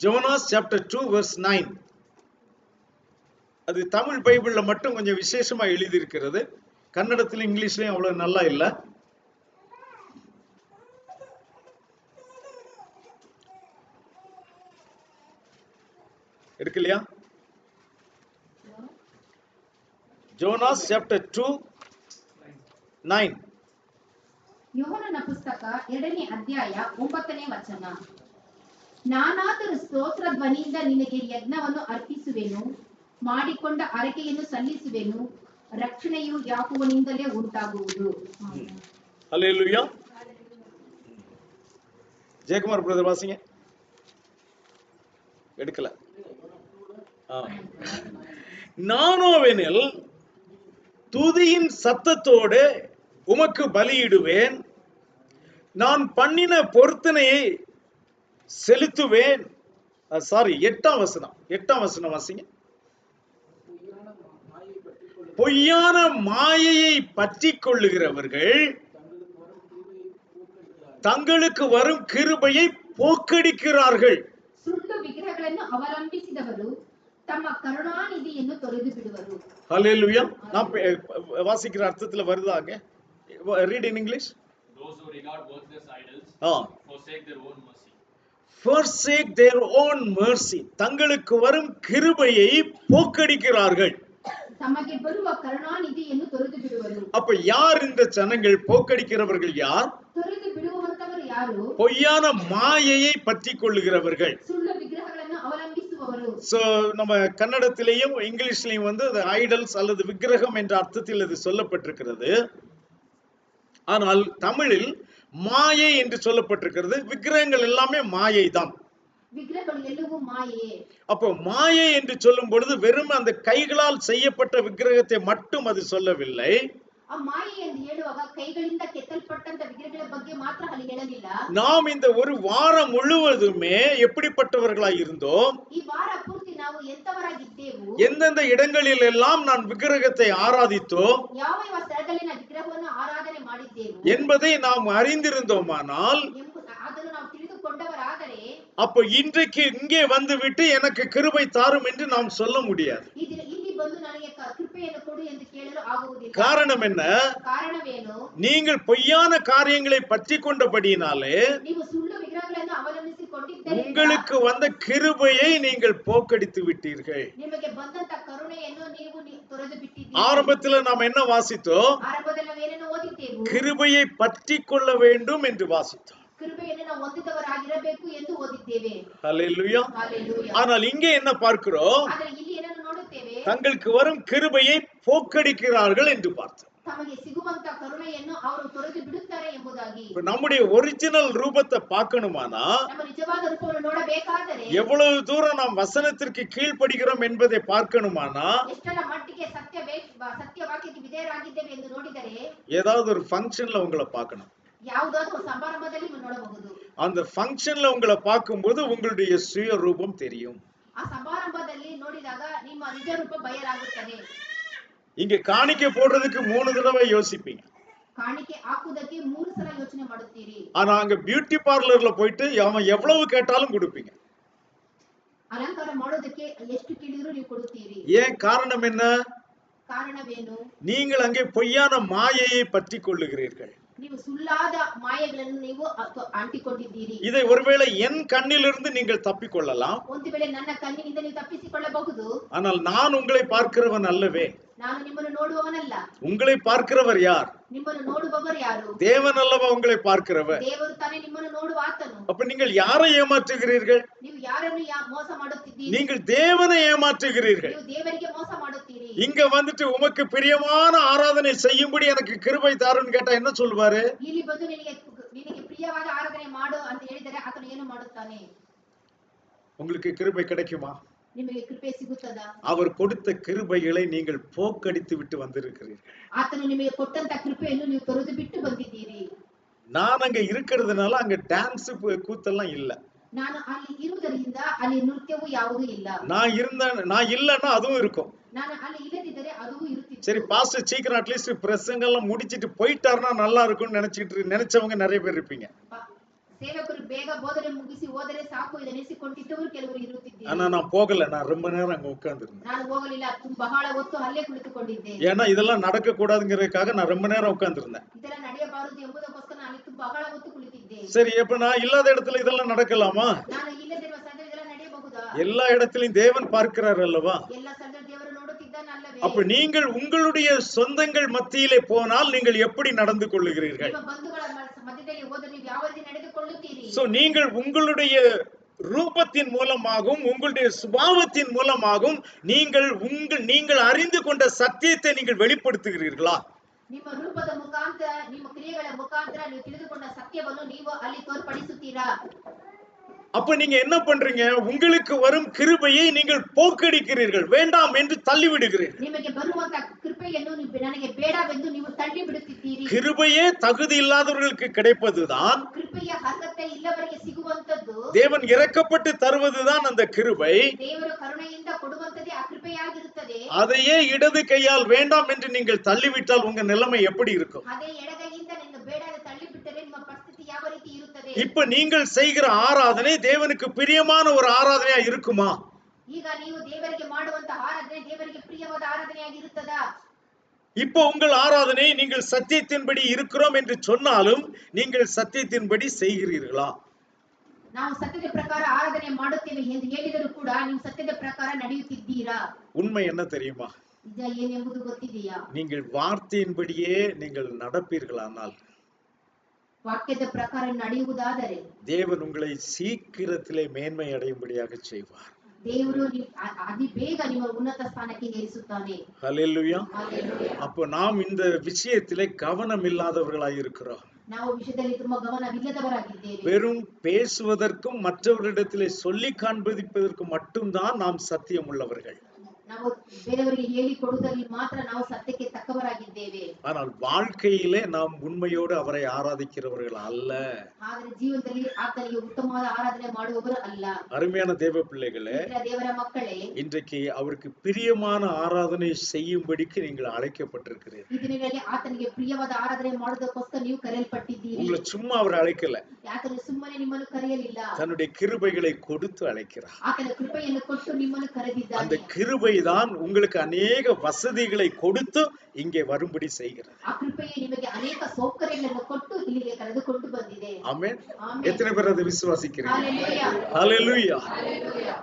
Jonas chapter 2 verse 9. அது தமிழ் பைபிள்ல மட்டும் கொஞ்சம் விசேஷமா எழுதி இருக்கிறது. கன்னடத்திலும் இங்கிலீஷ்லயும் அவ்வளவு நல்லா இல்ல. எடுக்கலையா? Jonas chapter 2 9. ಯೋಹನನ ಪುಸ್ತಕ 2ನೇ ಅಧ್ಯಾಯ 9ನೇ ವಚನ. ನಾನಾದರೂ ಸ್ತೋತ್ರ ಧ್ವನಿಯಿಂದ ನಿನಗೆ ಯಜ್ಞವನ್ನು ಅರ್ಪಿಸುವೆನು, ಮಾಡಿಕೊಂಡ ಅರಕೆಯನ್ನು ಸಲ್ಲಿಸುವೆನು, ರಕ್ಷಣೆಯು ಯಾಕೋಬನಿಂದಲೇ ಉಂಟಾಗುವುದು. ஹல்லேலூயா. ஜெயக்குமார் பிரதர் வாசிங்க. எடுக்கல. நானோவெனில் துதியின் சத்தத்தோடு உமக்கு பலியிடுவேன், நான் பண்ணின பொருத்தனையை செலுத்துவேன். சாரி, 8ஆம் வசனம் வாசிங்க. பொய்யான மாயையை பற்றி கொள்ளுகிறவர்கள் தங்களுக்கு வரும் கிருபையை போக்கடிக்கிறார்கள். ಸುಳ್ಳು ವಿಗ್ರಹಗಳನ್ನು ಅವಲಂಬಿಸಿದವರು ತಮ್ಮ ಕರುಣಾನಿಧಿಯನ್ನು ತೊರೆದು ಬಿಡುವರು. ஹல்லேலூயா. நான் வாசிக்கிற அர்த்தத்துல வருதாங்க? Read in English. Those who regard worthless idols forsake their own mercy. Forsake their own mercy. தங்களுக்கு வரும் கிருபையை போக்கடிக்கிறார்கள். ತಮಗೆ ಬರುವ ಕರುಣಾನಿಧಿಯನ್ನು ತೊರೆದು ಬಿಡುವರು. அப்ப யார் இந்த ஜனங்கள்? போக்கடிக்கிறவர்கள் யார்? ತೊರೆದು ಬಿಡುವಂತವರು ಯಾರು? பொய்யான மாயையை பற்றி கொள்ளுகிறவர்கள். ಸುಳ್ಳು ವಿಗ್ರಹಗಳನ್ನು ಅವಲಂಬಿಸುವವರು. சோ நம்ம கன்னடத்திலேயும் இங்கிலீஷ்லயும் வந்து ஐடல்ஸ் அல்லது விக்கிரகம் என்ற அர்த்தத்தில் இது சொல்லப்பட்டிருக்கிறது. ஆனால் தமிழில் மாயை என்று சொல்லப்பட்டிருக்கிறது. விக்கிரகங்கள் எல்லாமே மாயை தான். விக்கிரகங்கள் ಎಲ್ಲವೂ ಮಾಯೆ. அப்போ மாயை என்று சொல்லும் பொழுது வெறும் அந்த கைகளால் செய்யப்பட்ட விக்கிரகத்தை மட்டும் அது சொல்லவில்லை. ಆ ಮಾಯೆ ಎಂದು ಹೇಳುವಾಗ ಕೈಗಳಿಂದ ಕೆತ್ತಲ್ಪಟ್ಟಂತ ವಿಗ್ರಹಗಳ ಬಗ್ಗೆ ಮಾತ್ರ ಅಲ್ಲಿ ಹೇಳಲಿಲ್ಲ. நாம் இந்த ஒரு வாரம் முழுவதுமே எப்படிப்பட்டவர்களாய் இருந்தோம்? ಈ ವಾರ ಪೂರ್ತಿ ನಾವು ಎಂತವರಾಗಿದ್ದೆವು? எந்தெந்த இடங்களில் எல்லாம் நான் விக்கிரகத்தை ஆராதித்தோம், ಯಾವ ಯಾವ ಸ್ಥಳದಲ್ಲಿ ನಾವು ವಿಗ್ರಹವನ್ನು ಆರಾಧನೆ ಮಾಡಿದ್ದೆವು என்பதை நாம் அறிந்திருந்தோமானால் ಅದನ್ನು ನಾವು ತಿಳಿದುಕೊಂಡವರಾದರೆ அப்ப இன்றைக்கு இங்கே வந்து விட்டு எனக்கு கிருபை தாரும் என்று நாம் சொல்ல முடியாது. ಇಲ್ಲಿ ಬಂದು ನನಗೆ ಕೃಪೆಯನ್ನು ಕೊಡು ಎಂದು ಕೇಳಲು ಆಗುವುದಿಲ್ಲ. காரணம் என்ன? ಕಾರಣವೇನು? நீங்கள் பொய்யான காரியங்களை பற்றி கொண்டபடியினாலே ನೀವು ಸುಳ್ಳು ವಿಗ್ರಹಗಳನ್ನು ಅವಲಂಬಿಸಿಕೊಂಡಿದ್ದರಿಂದ உங்களுக்கு வந்த கிருபையை நீங்கள் போக்கடித்து விட்டீர்கள். ನಿಮಗೆ ಬಂದಂತ ಕರುಣೆಯನ್ನು ನೀವು ತೊರೆದು ಬಿಟ್ಟಿದ್ದೀರಿ. ஆரம்பத்துல நாம் என்ன வாசித்தோம்? ಆರಂಭದಲ್ಲಿ ನಾವು ಏನನ್ನು ಓದಿದ್ದೆವು? கிருபையை பற்றி கொள்ள வேண்டும் என்று வாசித்தோம். ಕೃಪೆಯನ್ನು ನಾವು ಹೊಂದಿದವರಾಗಿರಬೇಕು ಎಂದು ಓದಿದ್ದೇವೆ. ஹல்லேலூயா. ಹಲ್ಲೆಲೂಯಾ. ஆனால் இங்கே என்ன பார்க்கிறோம்? ಆದರೆ ಇಲ್ಲಿ ಏನನ್ನು ನೋಡುತ್ತೇವೆ? தங்களுக்கு வரும் கிருபையை போக்கடிக்கிறார்கள் என்று பார்த்தோம். ತಮಗೆ ಸಿಗುವಂತ ಕರುಣೆಯನ್ನು ಅವರು ತೊರೆದು ಬಿಡುತ್ತಾರೆ ಎಂಬುದಾಗಿ. இப்ப நம்முடைய ஒரிஜினல் ரூபத்தை பார்க்கணுமானா ನಮ್ಮ ನಿಜವಾದ ರೂಪವನ್ನು ನೋಡಬೇಕಾದರೆ எவ்வளவு தூரம் நாம் வசனத்திற்கு கீழ்ப்படுகிறோம் என்பதை பார்க்கணுமானா ಎಷ್ಟರ ಮಟ್ಟಿಗೆ ಸತ್ಯವಾಕ್ಯಕ್ಕೆ ವಿಧೇಯರಾಗಿದ್ದೇವೆ ಎಂದು ನೋಡಿದರೆ ஏதாவது ஒரு ஃபங்க்ஷன்ல உங்களை பார்க்கணும். ಯಾವುದಾದ್ರೂ ಸಮಾರಂಭದಲ್ಲಿ ನೋಡಬಹುದು. அந்த ஃபங்க்ஷன்ல உங்களை பார்க்கும்போது உங்களுடைய சுய ரூபம் தெரியும். ಆ ಸಮಾರಂಭದಲ್ಲಿ ನೋಡಿದಾಗ ನಿಮ್ಮ ನಿಜ ರೂಪ ಬಯಲಾಗುತ್ತದೆ. இங்க காணிக்கை போடுறதுக்கு 3 தடவை யோசிப்பீங்க. ಕಾಣಿಕೆ ಹಾಕುವುದಕ್ಕೆ 3 ಸಲ ಯೋಚನೆ ಮಾಡುತ್ತೀರಿ. ஆனா அங்க பியூட்டி பார்லர்ல போயிட்டு அவன் எவ்வளவு கேட்டாலும் கொடுப்பீங்க. ಅಲಂಕಾರ ಮಾಡೋದಕ್ಕೆ ಎಷ್ಟು ಕೇಳಿದ್ರು ನೀವು ಕೊಡುತ್ತೀರಿ. ஏன்? காரணம் என்ன? ಕಾರಣವೇನು? நீங்கள் அங்கே பொய்யான மாயையை பற்றி கொள்ளுகிறீர்கள். ನೀವು ಸುಳ್ಳಾದ ಮಾಯೆಗಳನ್ನು ನೀವು ಅಂಟಿಕೊಂಡಿದ್ದೀರಿ. இதை ஒருவேளை என் கண்ணிலிருந்து நீங்கள் தப்பிக்கொள்ளலாம். ಒಂದು ವೇಳೆ ನನ್ನ ಕಣ್ಣಿನಿಂದ ನೀವು ತಪ್ಪಿಸಿಕೊಳ್ಳಬಹುದು. ஆனால் நான் உங்களை பார்க்கிறவன் அல்லவே. ನಾನು ನಿಮ್ಮನ್ನು ನೋಡುವವನಲ್ಲ. உங்களை பார்க்கிறவர் யார்? ನಿಮ್ಮನ್ನು ನೋಡುವವರು ಯಾರು? தேவன் அல்லவா உங்களை பார்க்கிறவர். ದೇವರು ತಾನೇ ನಿಮ್ಮನ್ನು ನೋಡುವ ಆತನು. அப்ப நீங்கள் யாரை ஏமாற்றுகிறீர்கள்? ನೀವು ಯಾರನ್ನು ಮೋಸ ಮಾಡುತ್ತಿದ್ದೀರಿ? நீங்கள் தேவனை ஏமாற்றுகிறீர்கள். ನೀವು ದೇವರಿಗೆ ಮೋಸ ಮಾಡುತ್ತೀರಿ. இங்க வந்துட்டு உமக்கு பிரியமான ஆராதனை செய்யும்படி எனக்கு கிருபை தாருன்னு கேட்டா என்ன சொல்வாரு? ಇಲ್ಲಿ ಬಂದು ನಿನಗೆ ಪ್ರಿಯವಾದ ಆರಾಧನೆ ಮಾಡು ಅಂತ ಹೇಳಿದರೆ ಆತನು ಏನು ಮಾಡುತ್ತಾನೆ? உங்களுக்கு கிருபை கிடைக்குமா? ನಿಮಗೆ ಕೃಪೆ ಸಿಗುತ್ತದಾ? அவர் கொடுத்த கிருபைகளை நீங்கள் போக்கடித்து விட்டு வந்திருக்கிறீர்கள். ಆತನು ನಿಮಗೆ ಕೊಟ್ಟಂತ ಕೃಪೆಯನ್ನು ನೀವು ತೊರೆದು ಬಿಟ್ಟು ಬಂದಿದ್ದೀರಿ. நான் அங்க இருக்கிறதுனால அங்க டான்ஸ் கூத்தெல்லாம் இல்ல. ನಾನು ಅಲ್ಲಿ ಇರುವುದರಿಂದ ಅಲ್ಲಿ ನೃತ್ಯವೂ ಯಾವುದೂ ಇಲ್ಲ. நான் இல்லன்னா அதுவும் இருக்கும். ನಾನು ಅಲ್ಲಿ ಇಲ್ಲದಿದ್ದರೆ அதுவும் ಇರುತ್ತಿತ್ತು. சரி பாஸ்டர் சீக்கிரம் அட்லீஸ்ட் பிரசங்க எல்லாம் முடிச்சிட்டு போயிட்டாருன்னா நல்லா இருக்கும்னு நினைச்சவங்க நிறைய பேர் இருப்பீங்க. ಸೇವಕರು ಬೇಗ ಬೋಧನೆ ಮುಗಿಸಿ ಹೋದರೆ ಸಾಕು ಇದೆನಿಸಿಕೊಂಡಿದ್ದವರು ಕೆಲವರು ಇರುತ್ತಿದ್ದಾರೆ. ஆனா நான் போகல, நான் ரொம்ப நேரம் அங்க உட்கார்ந்திருந்தேன். ನಾನು ಹೋಗಲಿಲ್ಲ, ಬಹಳ ಹೊತ್ತು ಅಲ್ಲೇ ಕುಳಿತುಕೊಂಡಿದ್ದೆ. ஏன்னா இதெல்லாம் நடக்க கூடாதுங்கிறதுக்காக நான் ரொம்ப நேரம் உட்கார்ந்திருந்தேன். ಇದೆಲ್ಲ ನಡೆಯಬಾರದು ಎಂಬುದಕ್ಕೋಸ್ಕರ ನಾನು ಅಲ್ಲಿ ಬಹಳ ಹೊತ್ತು ಕುಳಿತಿದ್ದೆ. சரி, இப்ப நான் இல்லாத இடத்துல இதெல்லாம் நடக்கலாமா? ನಾನು ಇಲ್ಲದಿರುವ ಸಂದರ್ಭದಲ್ಲಿ ಇದೆಲ್ಲ ನಡೆಯಬಹುದಾ? எல்லா இடத்திலும் தேவன் பார்க்கிறார் அல்லவா? ಎಲ್ಲ ಸಂದರ್ಭದಲ್ಲಿ ದೇವರು ನೋಡುತ್ತಿದ್ದಾನಲ್ಲವೇ? அப்ப நீங்கள் உங்களுடைய சொந்தங்கள் மத்தியிலே போனால் நீங்கள் எப்படி நடந்து கொள்ளுகிறீர்கள்? ನಿಮ್ಮ ಬಂಧುಗಳ ಮಧ್ಯದಲ್ಲಿ ಹೋದರೆ ನೀವು ಯಾವ ರೀತಿ ನಡೆದುಕೊಳ್ಳುತ್ತೀರಿ? சோ நீங்கள் உங்களுடைய ரூபத்தின் மூலமாகவும் உங்களுடைய சுபாவத்தின் மூலமாகவும் நீங்கள் அறிந்து கொண்ட சத்தியத்தை நீங்கள் வெளிப்படுத்துகிறீர்களா? ನಿಮ್ಮ ರೂಪದ ಮುಖಾಂತರ, ನಿಮ್ಮ ಕ್ರಿಯೆಗಳ ಮುಖಾಂತರ ನೀವು ತಿಳಿದುಕೊಂಡ ಸತ್ಯವನ್ನು ನೀವು ಅಲ್ಲಿ ತೋರ್ಪಡಿಸುತ್ತೀರಾ? அப்ப நீங்க என்ன பண்றீங்க? உங்களுக்கு வரும் கிருபையை நீங்கள் போக்கடிக்கிறீர்கள், வேண்டாம் என்று தள்ளிவிடுகிறீர்கள். ನಿಮಗೆ ಬರುವಂತ ಕೃಪೆಯನ್ನು ನನಗೆ ಬೇಡವೆಂದು ನೀವು ತಳ್ಳಿ ಬಿಡುತ್ತಿದ್ದೀರಿ. கிருபையே தகுதி இல்லாதவர்களுக்கு கிடைப்பதுதான். ಕೃಪೆಯ ಅರ್ಹತೆ ಇಲ್ಲವರಿಗೆ ಸಿಗುವಂತದ್ದು. தேவன் இரக்கப்பட்டு தருவதுதான் அந்த கிருபை. ದೇವರು ಕರುಣೆಯಿಂದ ಕೊಡುವಂತದೇ ಆ ಕೃಪೆಯಾಗಿರುತ್ತದೆ. அதையே இடது கையால் வேண்டாம் என்று நீங்கள் தள்ளிவிட்டால் உங்க நிலைமை எப்படி இருக்கும்? ಅದೇ ಎಡಗೈಯಿಂದ ನಿನ್ನ ಬೇಡ ತಳ್ಳಿ ಬಿಟ್ಟರೆ ನಿಮ್ಮ ಪರಿಸ್ಥಿತಿ ಯಾವ ರೀತಿ ಇರುತ್ತದೆ? இப்ப நீங்கள் செய்கிற ஆராதனை தேவனுக்கு பிரியமான ஒரு ஆராதனையா இருக்குமா? ಈಗ ನೀವು ದೇವರಿಗೆ ಮಾಡುವಂತ ಆರಾಧನೆ ದೇವರಿಗೆ ಪ್ರಿಯವಾದ ಆರಾಧನೆಯಾಗಿರುತ್ತದಾ? இப்போ உங்கள் ஆராதனை நீங்கள் சத்தியத்தின்படி இருக்கிறோம் என்று சொன்னாலும் நீங்கள் சத்தியத்தின்படி செய்கிறீர்களா? ನಾವು ಸತ್ಯದ ಪ್ರಕಾರ ಆರಾಧನೆ ಮಾಡುತ್ತೇವೆ ಎಂದು ಹೇಳಿದರೂ ಕೂಡ ನೀವು ಸತ್ಯದ ಪ್ರಕಾರ ನಡೆಯುತ್ತಿದ್ದೀರಾ? உண்மை என்ன தெரியுமா? ನಿಜ ಏನೆಂಬುದು ಗೊತ್ತಿದೆಯಾ? நீங்கள் வார்த்தையின்படியே நீங்கள் நடப்பீர்களானால், ವಾಕ್ಯದ ಪ್ರಕಾರ ನಡೆಯುವುದಾದರೆ தேவன் உங்களை சீக்கிரத்திலே மேன்மை அடையும்படியாக செய்வார். ದೇವರು ಅತಿ ಬೇಗ ನಿಮ್ಮ ಉನ್ನತ ಸ್ಥಾನಕ್ಕೆ ಏರಿಸುತ್ತಾನೆ. ஹல்லேலூயா. ಹಲ್ಲೆಲೂಯಾ. அப்போ நாம் இந்த விஷயத்திலே கவனம் இல்லாதவர்களாய் இருக்கிறோம். ನಾವು ವಿಷಯದಲ್ಲಿ ತುಂಬಾ ಗಮನವಿಲ್ಲದವರಾಗಿದ್ದೇವೆ. வெறும் பேசுவதற்கும் மற்றவர்களிடத்திலே சொல்லி காண்பிப்பதற்கும் மட்டும்தான் நாம் சத்தியம் உள்ளவர்கள். ನಾವು ಬೇರೆಯವರಿಗೆ ಹೇಳಿ ಕೊಡುವುದರಲ್ಲಿ ಮಾತ್ರ ನಾವು ಸತ್ಯಕ್ಕೆ ತಕ್ಕವರಾಗಿದ್ದೇವೆ. ஆனால் வாழ்க்கையிலே நாம் உண்மையோடு அவரை ஆராதிக்கிறவர்கள் அல்ல. ಆದರೆ ಜೀವನದಲ್ಲಿ ಆತನಿಗೆ ಉತ್ತಮವಾದ ಆರಾಧನೆ ಮಾಡುವವರು ಅಲ್ಲ. அருமையான தேவ பிள்ளைகளே, ದೇವರ ಮಕ್ಕಳೇ, இன்றைக்கு அவருக்கு பிரியமான ஆராதனை செய்யும்படிக்கு நீங்கள் அழைக்கப்பட்டிருக்கிறீர்கள். ಈ ದಿನಗಳಲ್ಲಿ ಆತನಿಗೆ ಪ್ರಿಯವಾದ ಆರಾಧನೆ ಮಾಡೋದಕ್ಕೋಸ್ಕರ ನೀವು ಕರೆಯಲ್ಪಟ್ಟಿದ್ದೀರಿ. உங்களை சும்மா அவர் அழைக்கல, ಆತನು ಸುಮ್ಮನೆ ನಿಮ್ಮನ್ನು ಕರೆಯಲಿಲ್ಲ. தன்னுடைய கிருபைகளை கொடுத்து அழைக்கிறார். ಆತನ ಕೃಪೆಯನ್ನು ಕೊಟ್ಟು ನಿಮ್ಮನ್ನು ಕರೆದಿದ್ದಾನೆ. அந்த கிருபை தான் உங்களுக்கு அநேக வசதிகளை கொடுத்து இங்கே வரும்படி செய்கிறது. ಆ ಕೃಪೆಯು ನಿಮಗೆ ಅನೇಕ ಸೌಕರ್ಯಗಳನ್ನು ಕೊಟ್ಟು ಇಲ್ಲಿಗೆ ಕರೆದುಕೊಂಡು ಬಂದಿದೆ. ஆமென். ஆமென். எத்தனை பேர் அதை விசுவாசிக்கிறீங்க? ஹல்லேலூயா. ஹல்லேலூயா. ஹல்லேலூயா.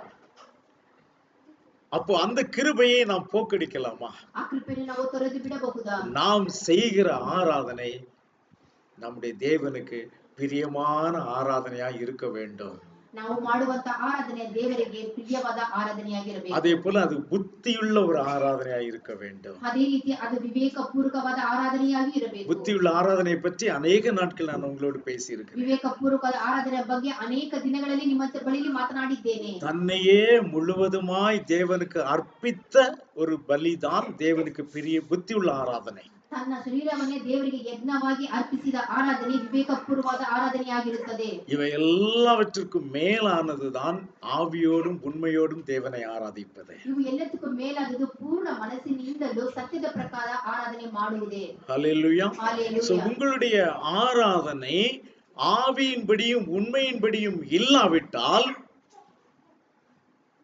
அப்போ அந்த கிருபையை நாம் போக்கடிக்கலாமா? ಆ ಕೃಪೆಯನ್ನು ನಾವು ತೊರೆದು ಬಿಡಬಹುದಾ? நாம் செய்கிற ஆராதனை நம்முடைய தேவனுக்கு பிரியமான ஆராதனையா இருக்க வேண்டும். ನಾವು ಮಾಡುವಂತ ಆರಾಧನೆ ದೇವರಿಗೆ ಪ್ರಿಯವಾದ ಆರಾಧನೆಯಾಗಿರಬೇಕು. அதே போல அது புத்தியுள்ள ஒரு ஆராதனையா இருக்க வேண்டும். ಅದೇ ರೀತಿ ಅದು ವಿವೇಕಪೂರ್ವಕವಾದ ಆರಾಧನೆಯಾಗಿ ಇರಬೇಕು. புத்தியுள்ள ஆராதனை பற்றி அநேக நாட்கள் நான் உங்களோடு பேசி இருக்கிறேன். ವಿವೇಕಪೂರ್ವಕವಾದ ಆರಾಧನೆ ಬಗ್ಗೆ ಅನೇಕ ದಿನಗಳಲ್ಲಿ ನಿಮ್ಮ ಬಳಿಯಲ್ಲಿ ಮಾತನಾಡಿದ್ದೇನೆ. தன்னையே முழுவதுமாய் தேவனுக்கு அர்ப்பித்த ஒரு பலிதான் தேவனுக்கு புத்தியுள்ள ஆராதனை. ತನ್ನ ಶರೀರವನ್ನೇ ದೇವರಿಗೆ ಯಜ್ಞವಾಗಿ ಅರ್ಪಿಸಿದ ಆರಾಧನೆ ವಿವೇಕಪೂರ್ವವಾದ ಆರಾಧನೆಯಾಗಿರುತ್ತದೆ. இவை எல்லாவற்றிற்கும் மேலானதுதான் ஆவியோடும் உண்மையோடும் தேவனை ஆராதிப்பது. ಇವು ಎಲ್ಲದಕ್ಕೂ ಮೇಲಾದದ್ದು ಪೂರ್ಣ ಮನಸ್ಸಿನಿಂದಲೂ ಸತ್ಯದ ಪ್ರಕಾರ ಆರಾಧನೆ ಮಾಡುವುದೇ. ஹல்லேலூயா. ஹல்லேலூயா. சோ உங்களுடைய ஆராதனை ஆவியின்படியும் உண்மையின்படியும் இல்லாவிட்டால்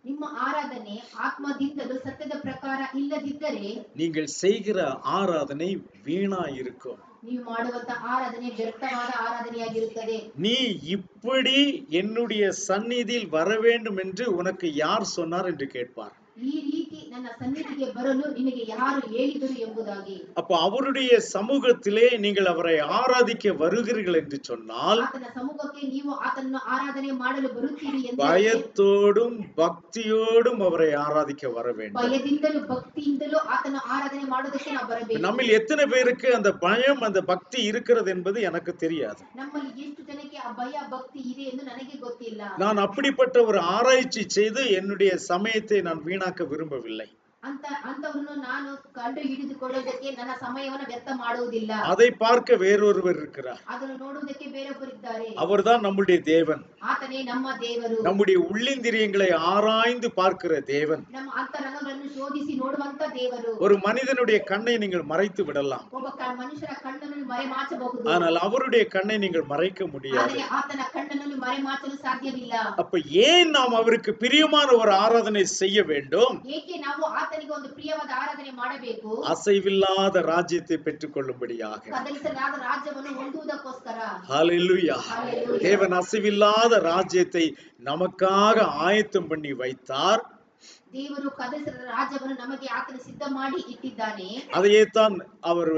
ನಿಮ್ಮ ಆರಾಧನೆ ಆತ್ಮದಿಂದಲೂ ಸತ್ಯದ ಪ್ರಕಾರ ಇಲ್ಲದಿದ್ದರೆ நீங்கள் செய்கிற ஆராதனை வீணா இருக்கும். ನೀವು ಮಾಡುವಂತ ಆರಾಧನೆ ವ್ಯರ್ಥವಾದ ಆರಾಧನೆಯಾಗಿರುತ್ತದೆ. நீ இப்படி என்னுடைய சந்நிதியில் வர வேண்டும் என்று உனக்கு யார் சொன்னார் என்று கேட்பார். ಈ ರೀತಿ ನನ್ನ ಸನ್ನಿಧಿಗೆ ಬರಲು ನಿನಗೆ ಯಾರು ಹೇಳಿದರು ಎಂಬುದಾಗಿ. அப்ப அவருடைய சமூகத்திலே நீங்கள் அவரை ஆராதிக்க வருகிறீர்கள் என்று சொன்னால் ಆತನ ಸಮ್ಮುಖಕ್ಕೆ ನೀವು ಆತನನ್ನು ಆರಾಧನೆ ಮಾಡಲು ಬರುತ್ತೀರಿ ಎಂದು பயத்தோடும் பக்தியோடும் அவரை ஆராதிக்க வர வேண்டும். ಭಯದಿಂದಲೂ ಭಕ್ತಿಯಿಂದಲೂ ಆತನ ಆರಾಧನೆ ಮಾಡೋದಕ್ಕೆ ನಾವು ಬರಬೇಕು. நம்மில் எத்தனை பேருக்கு அந்த பயம் அந்த பக்தி இருக்கிறது என்பது எனக்கு தெரியாது. ನಮ್ಮಲ್ಲಿ ಎಷ್ಟು ಜನಕ್ಕೆ ಆ ಭಯ ಭಕ್ತಿ ಇದೆ ಎಂದು ನನಗೆ ಗೊತ್ತಿಲ್ಲ. நான் அப்படிப்பட்ட ஒரு ஆராய்ச்சி செய்து என்னுடைய சமயத்தை நான் வீணாக்க விரும்பவில்லை. ಅಂತವರನ್ನು ನಾನು ಕಂಡು ಹಿಡಿದುಕೊಳ್ಳುವುದಕ್ಕೆ ನನ್ನ ಸಮಯವನ್ನು ವ್ಯರ್ಥ ಮಾಡುವುದಿಲ್ಲ. அதை பார்க்க வேறொருவர் இருக்கிறார். ಅದನ್ನು ನೋಡುವುದಕ್ಕೆ ಬೇರೊಬ್ಬರಿದ್ದಾರೆ. அவர்தான் நம்முடைய தேவன். ಆತನೇ ನಮ್ಮ ದೇವರು. நம்முடைய உள்ளிந்திரியங்களை ஆராய்ந்து பார்க்கிற தேவன். ನಮ್ಮ ಅಂತರಂಗಗಳನ್ನು ಶೋಧಿಸಿ ನೋಡುವಂತ ದೇವರು. ஒரு மனிதனுடைய கண்ணை நீங்கள் மறைத்து விடலாம். ಒಬ್ಬ ಮನುಷ್ಯರ ಕಣ್ಣನ್ನು ಮರೆಮಾಚಬಹುದು. ஆனால் அவருடைய கண்ணை நீங்கள் மறைக்க முடியாது. ಆದರೆ ಆತನ ಕಣ್ಣನ್ನು ಮರೆಮಾಚಲು ಸಾಧ್ಯವಿಲ್ಲ. அப்ப ஏன் நாம் அவருக்கு பிரியமான ஒரு ஆராதனை செய்ய வேண்டும்? ಏಕೆ ನಾವು ಆತನಿಗೆ ಒಂದು ಪ್ರಿಯವಾದ ಆರಾಧನೆ ಮಾಡಬೇಕು? அசைவில்லாத ராஜ்யத்தை பெற்றுக் கொள்ளும்படியாக. ಕದಲಿಸಲಾದ ರಾಜ್ಯವನ್ನು ಹೊಂದುವುದಕ್ಕೋಸ್ಕರ. ஹல்லேலூயா. தேவன் அசைவில்லாத ராஜ்யத்தை நமக்காக ஆயத்தம் பண்ணி வைத்தார். ದೇವರು ಕದಲಿಸಲಾದ ರಾಜ್ಯವನ್ನು ನಮಗೆ ಆತನು ಸಿದ್ಧ ಮಾಡಿ ಇಟ್ಟಿದ್ದಾನೆ. அதையே தான் அவர்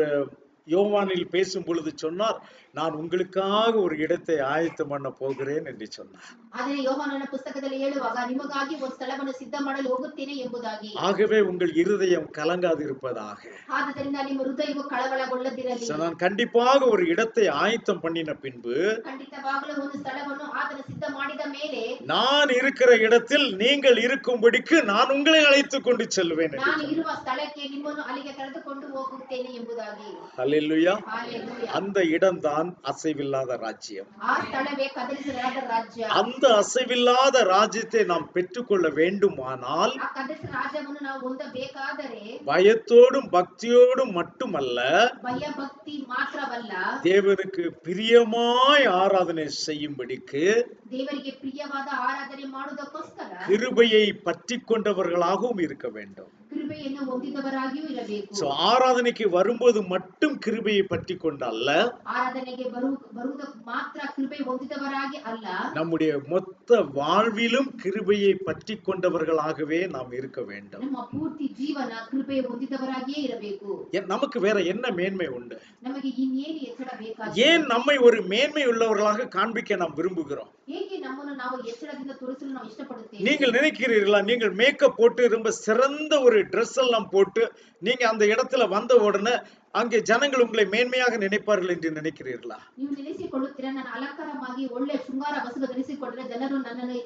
யோவானில் பேசும் பொழுது சொன்னார், நான் உங்களுக்காக ஒரு இடத்தை ஆயத்தம் பண்ண போகிறேன் என்று சொன்னார். ಆದರೆ ಯೋಹಾನನ ಪುಸ್ತಕದಲ್ಲಿ ಹೇಳುವಾಗ ನಿಮಗಾಗಿ ಒಂದು ಸ್ಥಳವನ್ನು ಸಿದ್ಧ ಮಾಡಲು ಹೋಗುತ್ತೇನೆ ಎಂಬುದಾಗಿ. ஆகவே உங்கள் இருதயம் கலங்காதிருப்பதாக. ಆದ್ದರಿಂದ ನಿಮ್ಮ ಹೃದಯವು ಕಳವಳಗೊಳ್ಳದಿರಲಿ. நான் கண்டிப்பாக ஒரு இடத்தை ஆயத்தம் பண்ணின பின்பு ಖಂಡಿತವಾಗಲೂ ಒಂದು ಸ್ಥಳವನ್ನು ಆತನು ಸಿದ್ಧ ಮಾಡಿದ ಮೇಲೆ நான் இருக்கிற இடத்தில் நீங்கள் இருக்கும்படிக்கு நான் உங்களை அழைத்துக் கொண்டு செல்வேன். ನಾನು ಇರುವ ಸ್ಥಳಕ್ಕೆ ನಿಮ್ಮನ್ನು ಅಲ್ಲಿಗೆ ಕರೆದುಕೊಂಡು ಹೋಗುತ್ತೇನೆ ಎಂಬುದಾಗಿ. ஹல்லேலூயா. ಹಲ್ಲೆಲೂಯಾ. அந்த இடம்தான் அசைவில்லாத ராஜ்யம். ಆ ಸ್ಥಳವೇ ಕದಲಿಸಲಾದ ರಾಜ್ಯ. அந்த அசைவில்லாத ராஜ்யத்தை நாம் பெற்றுக்கொள்ள வேண்டுமானால் ಆ ಕದಲಿಸಿದ ರಾಜ್ಯವನ್ನು ನಾವು ಹೊಂದಬೇಕಾದರೆ பயத்தோடும் பக்தியோடும் மட்டுமல்ல, ಭಯ ಭಕ್ತಿ ಮಾತ್ರವಲ್ಲ, தேவனுக்கு பிரியமாய் ஆராதனை செய்யும்படிக்கு ದೇವರಿಗೆ ಪ್ರಿಯವಾದ ಆರಾಧನೆ ಮಾಡುವುದಕ್ಕೋಸ್ಕರ கிருபையை பற்றி கொண்டவர்களாகவும் இருக்க வேண்டும். ಕೃಪೆಯನ್ನು ಹೊಂದಿದವರಾಗಿಯೂ ಇರಬೇಕು. சோ ஆராதனைக்கு வரும்போது மட்டும் கிருபையை பற்றி கொண்டல்ல, ಆರಾಧನೆಗೆ ಬರುವುದಕ್ಕೆ ಮಾತ್ರ ಕೃಪೆ ಹೊಂದಿದವರಾಗಿ ಅಲ್ಲ, நம்முடைய மொத்த வாழ்விலும் கிருபையை பற்றி கொண்டவர்களாகவே நாம் இருக்க வேண்டும். ನಮ್ಮ ಪೂರ್ತಿ ಜೀವನ ಕೃಪೆ ಹೊಂದಿದವರಾಗಿಯೇ ಇರಬೇಕು. நமக்கு வேற என்ன மேன்மை உண்டு? ನಮಗೆ ಇನ್ನೇನು ಎಚ್ಚರ ಬೇಕಾಗಿದೆ? ஏன் நம்மை ஒரு மேன்மை உள்ளவர்களாக காண்பிக்க நாம் விரும்புகிறோம்? ಏಕೆ ನಮ್ಮನ್ನು ನಾವು ಎಚ್ಚರದಿಂದ ತೋರಿಸಲು ನಾವು ಇಷ್ಟಪಡುತ್ತೇವೆ? நீங்கள் நினைக்கிறீர்களா, நீங்கள் மேக்கப் போட்டு ரொம்ப சிறந்த ஒரு ட்ரெஸ் எல்லாம் போட்டு நீங்க அந்த இடத்துல வந்த உடனே அங்கே ஜனங்கள் உங்களை மேன்மையாக நினைப்பார்கள் என்று நினைக்கிறீர்களா? ನೀವು ನೆನೆಸಿಕೊಳ್ಳುತ್ತೀರಾ, ನಾನು ಅಲಂಕಾರವಾಗಿ ಒಳ್ಳೆ ಶೃಂಗಾರ ವಸ್ತ್ರ ಧರಿಸಿಕೊಂಡರೆ ಜನರು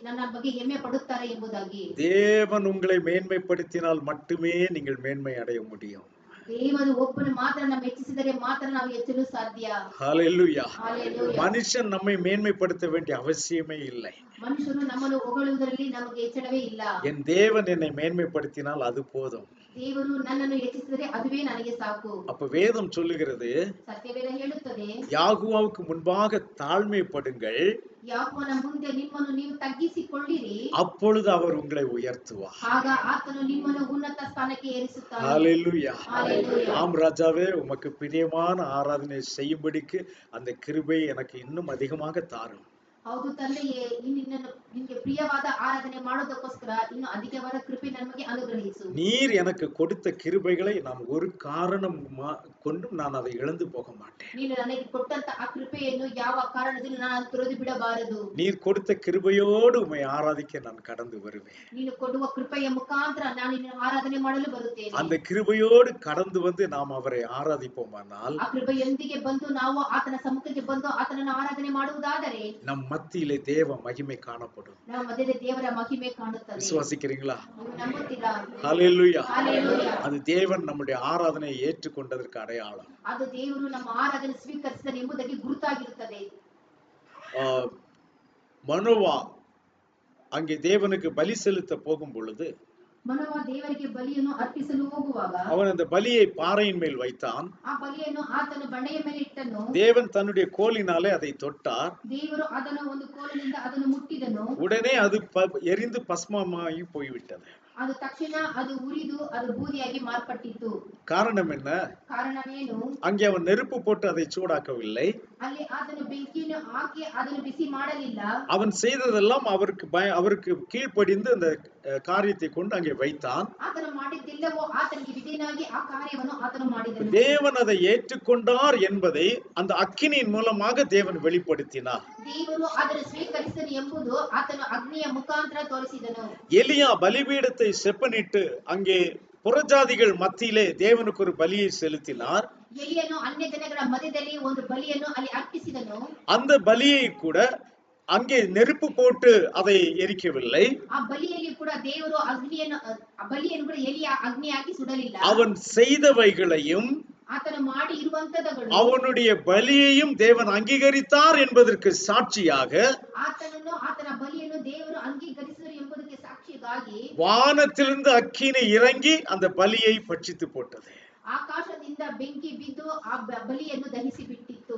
ನನ್ನ ಬಗ್ಗೆ ಹೆಮ್ಮೆ ಪಡುತ್ತಾರೆ ಎಂಬುದಾಗಿ? தேவன் உங்களை மேன்மைப்படுத்தினால் மட்டுமே நீங்கள் மேன்மை அடைய முடியும். ದೇವರು ಒಬ್ಬನು ಮಾತ್ರ ನಮ್ಮ ಹೆಚ್ಚಿಸಿದರೆ ಮಾತ್ರ ನಾವು ಹೆಚ್ಚಲು ಸಾಧ್ಯ. ஹல்லேலூயா. ಹಲ್ಲೆಲೂಯಾ. மனுஷன் நம்மை மேன்மைப்படுத்த வேண்டிய அவசியமே இல்லை. ಮನುಷ್ಯರು ನಮ್ಮನ್ನು ಹೊಗಳುವುದರಲ್ಲಿ ನಮಗೆ ಹೆಚ್ಚಳವೇ ಇಲ್ಲ. என் தேவன் என்னை மேன்மைப்படுத்தினால் அது போதும். ದೇವರು ನನ್ನನ್ನು ಹೆಚ್ಚಿಸಿದರೆ ಅದುವೇ ನನಗೆ ಸಾಕು. அப்ப வேதம் சொல்லுகிறது, ಸತ್ಯವೇದ ಹೇಳುತ್ತದೆ, யாகுவாவுக்கு முன்பாக தாழ்மைப்படுங்கள், ಯಾಕೋಬನ ಮುಂದೆ ನಿಮ್ಮನ್ನು ನೀವು ತಗ್ಗಿಸಿಕೊಳ್ಳಿರಿ, அப்பொழுது அவர் உங்களை உயர்த்துவார். ಆಗ ಆತನು ನಿಮ್ಮನ್ನು ಉನ್ನತ ಸ್ಥಾನಕ್ಕೆ ಏರಿಸುತ್ತಾನೆ. ஹல்லேலூயா. ஹல்லேலூயா. ஆம் ராஜாவே, உமக்கு பிரியமான ஆராதனை செய்யும்படிக்கு அந்த கிருபை எனக்கு இன்னும் அதிகமாக தாரும். ಹೌದು ತಂದೆಯೇ, ನಿನಗೆ ಪ್ರಿಯವಾದ ಆರಾಧನೆ ಮಾಡೋದಕ್ಕೋಸ್ಕರ ಇನ್ನು ಅಧಿಕವಾದ ಕೃಪೆ ನಮಗೆ ಅನುಗ್ರಹಿಸು. நீர் எனக்கு கொடுத்த கிருபைகளை நான் ஒரு காரணம் கொண்டும் நான் அதை இழந்து போக மாட்டேன். ನೀನು ನನಗೆ ಕೊಟ್ಟಂತ ಆ ಕೃಪೆಯನ್ನು ಯಾವ ಕಾರಣದಿಂದ ನಾನು ತೊರೆದು ಬಿಡಬಾರದು. நீர் கொடுத்த கிருபையோடு உம்மை ஆராதிக்க நான் கடந்து வருவேன். ನೀನು ಕೊಡುವ ಕೃಪೆಯ ಮುಖಾಂತರ ನಾನು ನಿನ್ನ ಆರಾಧನೆ ಮಾಡಲು ಬರುತ್ತೇನೆ. அந்த கிருபையோடு கடந்து வந்து நாம் அவரை ஆராதிப்போமானால் ಆ ಕೃಪೆಯೊಂದಿಗೆ ಬಂದು ನಾವು ಆತನ ಸಮ್ಮುಖಕ್ಕೆ ಬಂದು ಆತನನ್ನು ಆರಾಧನೆ ಮಾಡುವುದಾದರೆ நம் மத்தியிலே தேவ மகிமை காணப்படும். ನಮ್ಮ ಮಧ್ಯದಲ್ಲಿ ದೇವರ ಮಹಿಮೆ ಕಾಣುತ್ತದೆ. விசுவாசிக்கிறீங்களா? ನೀವು ನಂಬುತ್ತೀರಾ? ஹல்லேலூயா. ಹಲ್ಲೆಲೂಯಾ. அது தேவன் நம்முடைய ஆராதனையை ஏற்றுக்கொண்டதற்கு அடையாளம். ಅದು ದೇವರು ನಮ್ಮ ಆರಾಧನೆ ಸ್ವೀಕರಿಸಿದ ಎಂಬುದಕ್ಕೆ ಗುರುತಾಗಿರುತ್ತದೆ. மனோவா அங்கே தேவனுக்கு பலி செலுத்த போகும் பொழுது ಮನೋವ ದೇವರಿಗೆ ಬಲಿಯನ್ನು ಅರ್ಪಿಸಲು ಹೋಗುವಾಗ அவன் அந்த பலியை பாறையின் மேல் வைத்தான். ಆ ಬಲಿಯನ್ನು ಆತನು ಬಂಡೆಯ ಮೇಲೆ ಇಟ್ಟನು. தேவன் தன்னுடைய கோலினாலே அதை தொட்டார். ದೇವರು ಅದನ್ನು ಒಂದು ಕೋಲಿನಿಂದ ಅದನ್ನು ಮುಟ್ಟಿದನು. உடனே அது எரிந்து பஸ்மமாகி போய்விட்டது. ಅದು ತಕ್ಷಣ ಅದು ಉರಿದು ಅದು ಬೂದಿಯಾಗಿ ಮಾರ್ಪಟ್ಟಿತು. காரணம் என்ன? ಕಾರಣವೇನು? அங்கே அவன் நெருப்பு போட்டு அதை சூடாக்கவில்லை. ಅಲ್ಲಿ ಆತನು ಬೆಂಕಿಯನ್ನು ಹಾಕಿ ಅದನ್ನು ಬಿಸಿ ಮಾಡಲಿಲ್ಲ. அவன் செய்ததெல்லாம் அவருக்கு கீழ்ப்படிந்து அந்த காரியத்தை கொண்டு அங்கே வைத்தான். ಆತನು ಮಾಡಿದ್ದೆಲ್ಲವೂ ಆತನಿಗೆ ವಿಧೇಯನಾಗಿ ಆ ಕಾರ್ಯವನ್ನು ಆತನು ಮಾಡಿದನು. தேவன் அதை ஏற்றுக்கொண்டார் என்பதை அந்த அக்கினியின் மூலமாக தேவன் வெளிப்படுத்தினார். ದೇವರು ಅದನ್ನು ಸ್ವೀಕರಿಸಿದನು ಎಂಬುದು ಆತನು ಅಗ್ನಿಯ ಮುಖಾಂತರ ತೋರಿಸಿದನು. எலியா பலிபீடத்தை செப்பனிட்டு அங்கே புறஜாதிகள் மத்தியிலே தேவனுக்கு ஒரு பலியை செலுத்தினார். ಎಲಿಯನು ಅನ್ಯ ಜನಗಳ ಮಧ್ಯದಲ್ಲಿ ಒಂದು ಬಲಿಯನ್ನು ಅಲ್ಲಿ ಅರ್ಪಿಸಿದನು. அந்த பலியை கூட அங்கே நெருப்பு போட்டு அதை எரிக்கவில்லை. ಆ ಬಲಿಯಲ್ಲಿ ಕೂಡ ದೇವರು ಬಲಿಯನ್ನು ಕೂಡ ಎಲಿಯ ಅಗ್ನಿಯಾಗಿ ಸುಡಲಿಲ್ಲ. அவன் செய்தவைகளையும் ಆತನು ಮಾಡಿ ಇರುವಂತದಗಳು அவனுடைய பலியையும் தேவன் அங்கீகரித்தார் என்பதற்கு சாட்சியாக ಆತನನ್ನು ಆತನ ಬಲಿಯನ್ನು ದೇವರು ಅಂಗೀಕರಿಸಿದರು ಎಂಬುದಕ್ಕೆ ಸಾಕ್ಷಿಯಾಗಿ வானத்திலிருந்து அக்கினி இறங்கி அந்த பலியை பட்சித்து போட்டது. ಆಕಾಶದಿಂದ ಬೆಂಕಿ ಬಿದ್ದು ಆ ಬಲಿಯನ್ನು ದಹಿಸಿ ಬಿಟ್ಟಿತ್ತು.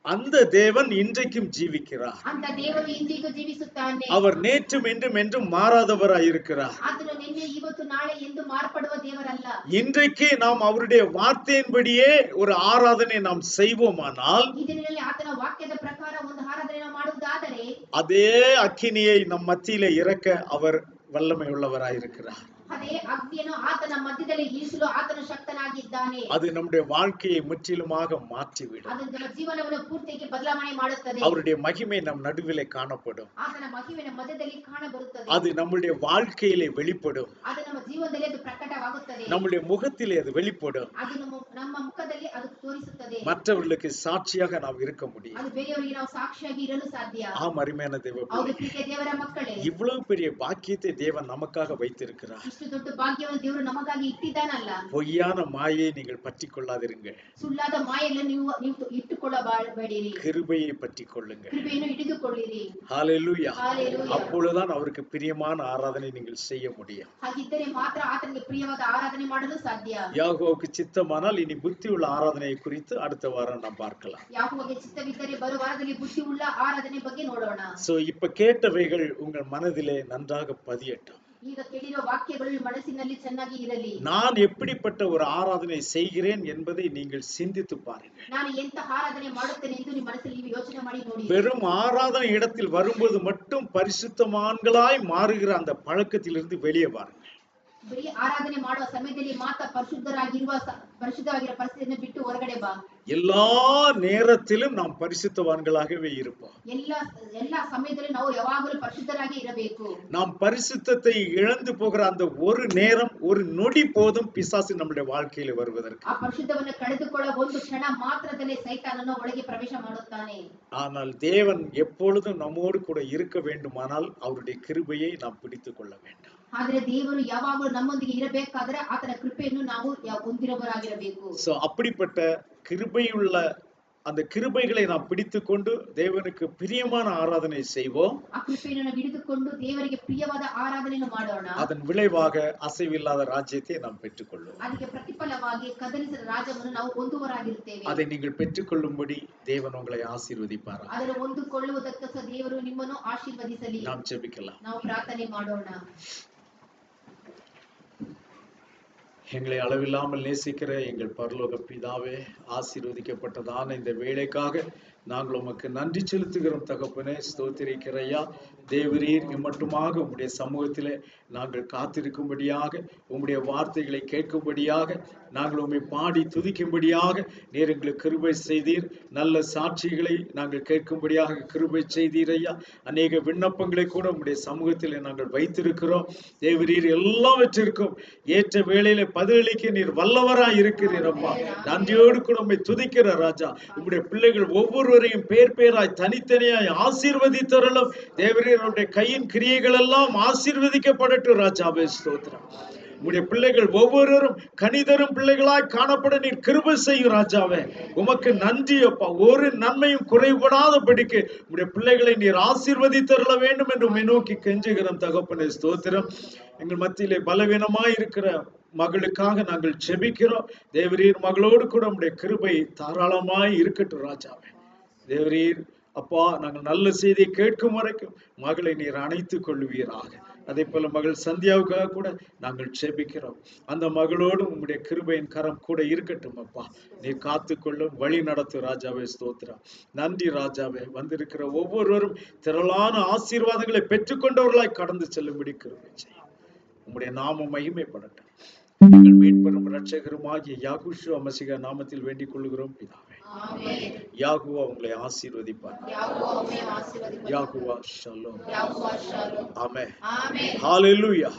அந்த தேவன் இன்றைக்கும் ஜீவிக்கிறார். அந்த ದೇವರು ಇಂದಿಗೂ ಜೀವಿಸುತ್ತಾನೆ. அவர் நேற்றும் என்றும் என்றும் மாறாதவராய் இருக்கிறார். ಆತನು ನಿನ್ನೆ ಇವತ್ತು ನಾಳೆ ಎಂದು ಮಾರ್ಪಡುವ ದೇವರಲ್ಲ. இன்றைக்கு நாம் அவருடைய வார்த்தையின்படியே ஒரு ஆராதனை நாம் செய்வோமானால் ಈ ದಿನದಲ್ಲಿ ಆತನ ವಾಕ್ಯದ ಪ್ರಕಾರ ಒಂದು ಆರಾಧನೆ ಮಾಡುವುದಾದರೆ அதே அக்கினியை நம் மத்தியிலே இறக்க அவர் வல்லமை உள்ளவராய் இருக்கிறார். ಅದೇ ಅಗ್ನಿಯನ್ನು ಆತನ ಮಧ್ಯದಲ್ಲಿ ಇಳಿಸಲು ಆತನು ಶಕ್ತನಾಗಿದ್ದಾನೆ. அது நம்முடைய வாழ்க்கையை முற்றிலுமாக மாற்றிவிடும். ಅದು ನಮ್ಮ ಜೀವನವನ್ನು ಪೂರ್ತಿಯಾಗಿ ಬದಲಾವಣೆ ಮಾಡುತ್ತದೆ. அவருடைய மகிமை நம் நடுவிலே காணப்படும். ಆತನ ಮಹಿಮೆಯ ಮಧ್ಯದಲ್ಲಿ ಕಾಣಬರುತ್ತದೆ. அது நம்முடைய வாழ்க்கையிலே வெளிப்படும். ಅದು ನಮ್ಮ ಜೀವನದಲ್ಲಿ ಅದು ಪ್ರಕಟವಾಗುತ್ತದೆ. நம்முடைய முகத்திலே அது வெளிப்படும். ಅದು ನಮ್ಮ ಮುಖದಲ್ಲಿ ಅದು ತೋರಿಸುತ್ತದೆ. மற்றவர்களுக்கு சாட்சியாக நாம் இருக்க முடியும். ಅದು ಬೇರೆಯವರಿಗೆ ನಾವು ಸಾಕ್ಷಿಯಾಗಿ ಇರಲು ಸಾಧ್ಯ. ஆம் அருமையான தேவ ಹೌದು ಪ್ರೀತಿಯ ದೇವರ ಮಕ್ಕಳೇ, இவ்வளவு பெரிய பாக்கியத்தை தேவன் நமக்காக வைத்திருக்கிறார். ಇಷ್ಟು ದೊಡ್ಡ ಭಾಗ್ಯವನ್ನು ದೇವರು ನಮಗಾಗಿ ಇಟ್ಟಿದ್ದಾನಲ್ಲ. பொய்யான மாயை நீங்கள் பற்றி கொள்ளாதிருங்க. ಸುಳ್ಳಾದ ಮಾಯೆಯನ್ನು ನೀವು ಇಟ್ಟುಕೊಳ್ಳಬೇಡಿರಿ. கிருபையை பற்றி கொள்ளுங்க. ಕೃಪೆಯನ್ನು ಹಿಡಿದುಕೊಳ್ಳಿರಿ. ஹalleluya. ஹalleluya. அப்பொழுதுதான் அவருக்கு பிரியமான ஆராதனை நீங்கள் செய்ய முடியும். ಹಾಗಿದ್ದರೆ ಮಾತ್ರ ಆತನಿಗೆ ಪ್ರಿಯವಾದ ಆರಾಧನೆ ಮಾಡಲು ಸಾಧ್ಯ. யாகோவுக்கு சித்தமானால் இனி புத்தி உள்ள ஆராதனை குறித்து அடுத்த வாரம் நாம் பார்க்கலாம். ಯಾಕೋಬಗೆ ಚಿತ್ತವಿದ್ದರೆ ಬರುವ ವಾರದಲ್ಲಿ ಬುದ್ಧಿ ಉಳ್ಳ ಆರಾಧನೆ ಬಗ್ಗೆ ನೋಡೋಣ. சோ இப்ப கேட்டவைகள் உங்கள் மனதிலே நன்றாக பதியட்டும். ಈಗ ಕೇಳಿರುವ ವಾಕ್ಯಗಳು ಮನಸ್ಸಿನಲ್ಲಿ ಚೆನ್ನಾಗಿ ಇರಲಿ. நான் எப்படிப்பட்ட ஒரு ஆராதனை செய்கிறேன் என்பதை நீங்கள் சிந்தித்து பாருங்கள். ನಾನು ಎಂತ ಆರಾಧನೆ ಮಾಡುತ್ತೇನೆ ಎಂದು ನಿಮ್ಮ ಮನಸ್ಸಲ್ಲಿ ನೀವು ಯೋಚನೆ ಮಾಡಿ ನೋಡಿ. வெறும் ஆராதனை இடத்தில் வரும்போது மட்டும் பரிசுத்தமான்களாய் மாறுகிற அந்த பழக்கத்திலிருந்து வெளியே வாருங்கள். ಬರೀ ಆರಾಧನೆ ಮಾಡುವ ಸಮಯದಲ್ಲಿ ಮಾತ್ರ ಪರಿಶುದ್ಧರಾಗಿರುವ ಪರಿಸ್ಥಿತಿಯನ್ನು ಬಿಟ್ಟು ಹೊರಗಡೆ ಬಾ. எல்லா நேரத்திலும் நாம் பரிசுத்தவான்களாகவே இருப்போம். எல்லா ಸಮಯದಲ್ಲಿ ನಾವು ಯಾವಾಗಲೂ ಪರಿಶುದ್ಧರಾಗಿ ಇರಬೇಕು. நாம் பரிசுத்தத்தை இழந்து போகிற அந்த ஒரு நேரம் ஒரு நொடி போதும் பிசாசு நம்முடைய வாழ்க்கையில் வருவதற்கு. ಆ ಪರಿಶುದ್ಧವನ್ನು ಕಳೆದುಕೊಳ್ಳುವ ಒಂದು ಕ್ಷಣ ಮಾತ್ರದಲ್ಲೇ ಸೈತಾನನು ಒಳಗೆ ಪ್ರವೇಶ ಮಾಡುತ್ತಾನೆ. ஆனால் தேவன் எப்பொழுதும் நம்மோடு கூட இருக்க வேண்டுமானால் அவருடைய கிருபையை நாம் பிடித்துக் கொள்ள வேண்டும். ಆದ್ರೆ ದೇವರು ಯಾವಾಗಲೂ ನಮ್ಮೊಂದಿಗೆ ಇರಬೇಕಾದ್ರೆ ಆತನ ಕೃಪೆಯನ್ನು ನಾವು ಹೊಂದಿರುವವರಾಗಿರಬೇಕು. சோ அப்படிப்பட்ட கிருபையுள்ள அந்த கிருபைகளை நாம் பிடித்துக்கொண்டு தேவனுக்கு பிரியமான ஆராதனை செய்வோம். ಆ ಕೃಪೆಯನ್ನು ನಾವು ಹಿಡಿದುಕೊಂಡು ದೇವರಿಗೆ ಪ್ರಿಯವಾದ ಆರಾಧನೆಯನ್ನು ಮಾಡೋಣ. அதன் விளைவாக அசைவில்லாத ராஜ்யத்தை நாம் பெற்றுக்கொள்வோம். ಅದಕ್ಕೆ ಪ್ರತಿಫಲವಾಗಿ ಕದಲಿಸಿದ ರಾಜ್ಯವನ್ನು ನಾವು ಹೊಂದುವವರಾಗಿರುತ್ತೇವೆ. அதை நீங்கள் பெற்றுக்கொள்ளும்படி தேவன் உங்களை ஆசீர்வதிப்பார். ಅದನ್ನು ಹೊಂದಿಕೊಳ್ಳುವುದಕ್ಕೆ ದೇವರು ನಿಮ್ಮನ್ನು ಆಶೀರ್ವದಿಸಲಿ. நாம் ஜெபிக்கலாம். ನಾವು ಪ್ರಾರ್ಥನೆ ಮಾಡೋಣ. எங்களை அளவில்லாமல் நேசிக்கிற எங்கள் பரலோக பிதாவே, ஆசீர்வதிக்கப்பட்டதான இந்த வேளைக்காக நாங்கள் உமக்கு நன்றி செலுத்துகிறோம் தகப்பனே. ஸ்தோத்திரிக்கிறையா தேவரீர் இம்மட்டுமாக உம்முடைய சமூகத்திலே நாங்கள் காத்திருக்கும்படியாக, உம்முடைய வார்த்தைகளை கேட்கும்படியாக, நாங்கள் உம்மை பாடி துதிக்கும்படியாக நீர் எங்களுக்கு கிருபை செய்தீர். நல்ல சாட்சிகளை நாங்கள் கேட்கும்படியாக கிருபை செய்தீர் ஐயா. அநேக விண்ணப்பங்களை கூட உம்முடைய சமூகத்திலே நாங்கள் வைத்திருக்கிறோம். தேவரீர் எல்லாவற்றிற்கும் ஏற்ற வேளையில பதிலளிக்க நீர் வல்லவராய் இருக்கிறீர் அப்பா. நன்றியோடு கூட உம்மை துதிக்கிற ராஜா. உம்முடைய பிள்ளைகள் ஒவ்வொருவரையும் பேர் பேராய் தனித்தனியாய் ஆசீர்வதித்தருளும். தேவரீர் உம்முடைய கையின் கிரியைகள் எல்லாம் ஆசீர்வதிக்கப்படட்டும் ராஜாவே. ஸ்தோத்திரம். உம்முடைய பிள்ளைகள் ஒவ்வொருவரும் கனிதரும் பிள்ளைகளாய் காணப்பட நீர் கிருபை செய்யும் ராஜாவே. உமக்கு நன்றி அப்பா. ஒரு நன்மையும் குறைபடாதபடிக்கு உம்முடைய பிள்ளைகளை நீர் ஆசீர்வதித்தருள வேண்டும் என்று உம்மை நோக்கி கெஞ்சுகிறோம் தகப்பனே. ஸ்தோத்திரம். எங்கள் மத்தியிலே பலவீனமாய் இருக்கிற மகளுக்காக நாங்கள் ஜெபிக்கிறோம். தேவரீர் மகளோடு கூட உம்முடைய கிருபை தாராளமாய் இருக்கட்டும் ராஜாவே. தேவரீர் அப்பா, நாங்கள் நல்ல செய்தியை கேட்கும் வரைக்கும் மகளை நீர் அணைத்துக் கொள்வீராக. அதே போல மகள் சந்தியாவுக்காக கூட நாங்கள் ஜெபிக்கிறோம். அந்த மகளோடு உம்முடைய கிருபையின் கரம் கூட இருக்கட்டும் அப்பா. நீர் காத்துக்கொள்ளும், வழி நடத்தும் ராஜாவே. ஸ்தோத்திரம். நன்றி ராஜாவே. வந்திருக்கிற ஒவ்வொருவரும் திரளான ஆசீர்வாதங்களை பெற்றுக்கொண்டவர்களாய் கடந்து செல்லும்படி கிருபை செய்யும். உம்முடைய நாமம் மகிமைப்படட்டும். எங்கள் மீட்பெரும் இரட்சகருமாகிய யாகுஷுவா மசிஹா நாமத்தில் வேண்டிக் கொள்கிறோம் பிதாவே. யாகுவா உங்களை ஆசீர்வதிப்பார். யாகுவா ஷலோம். ஆமென். ஹalleluya.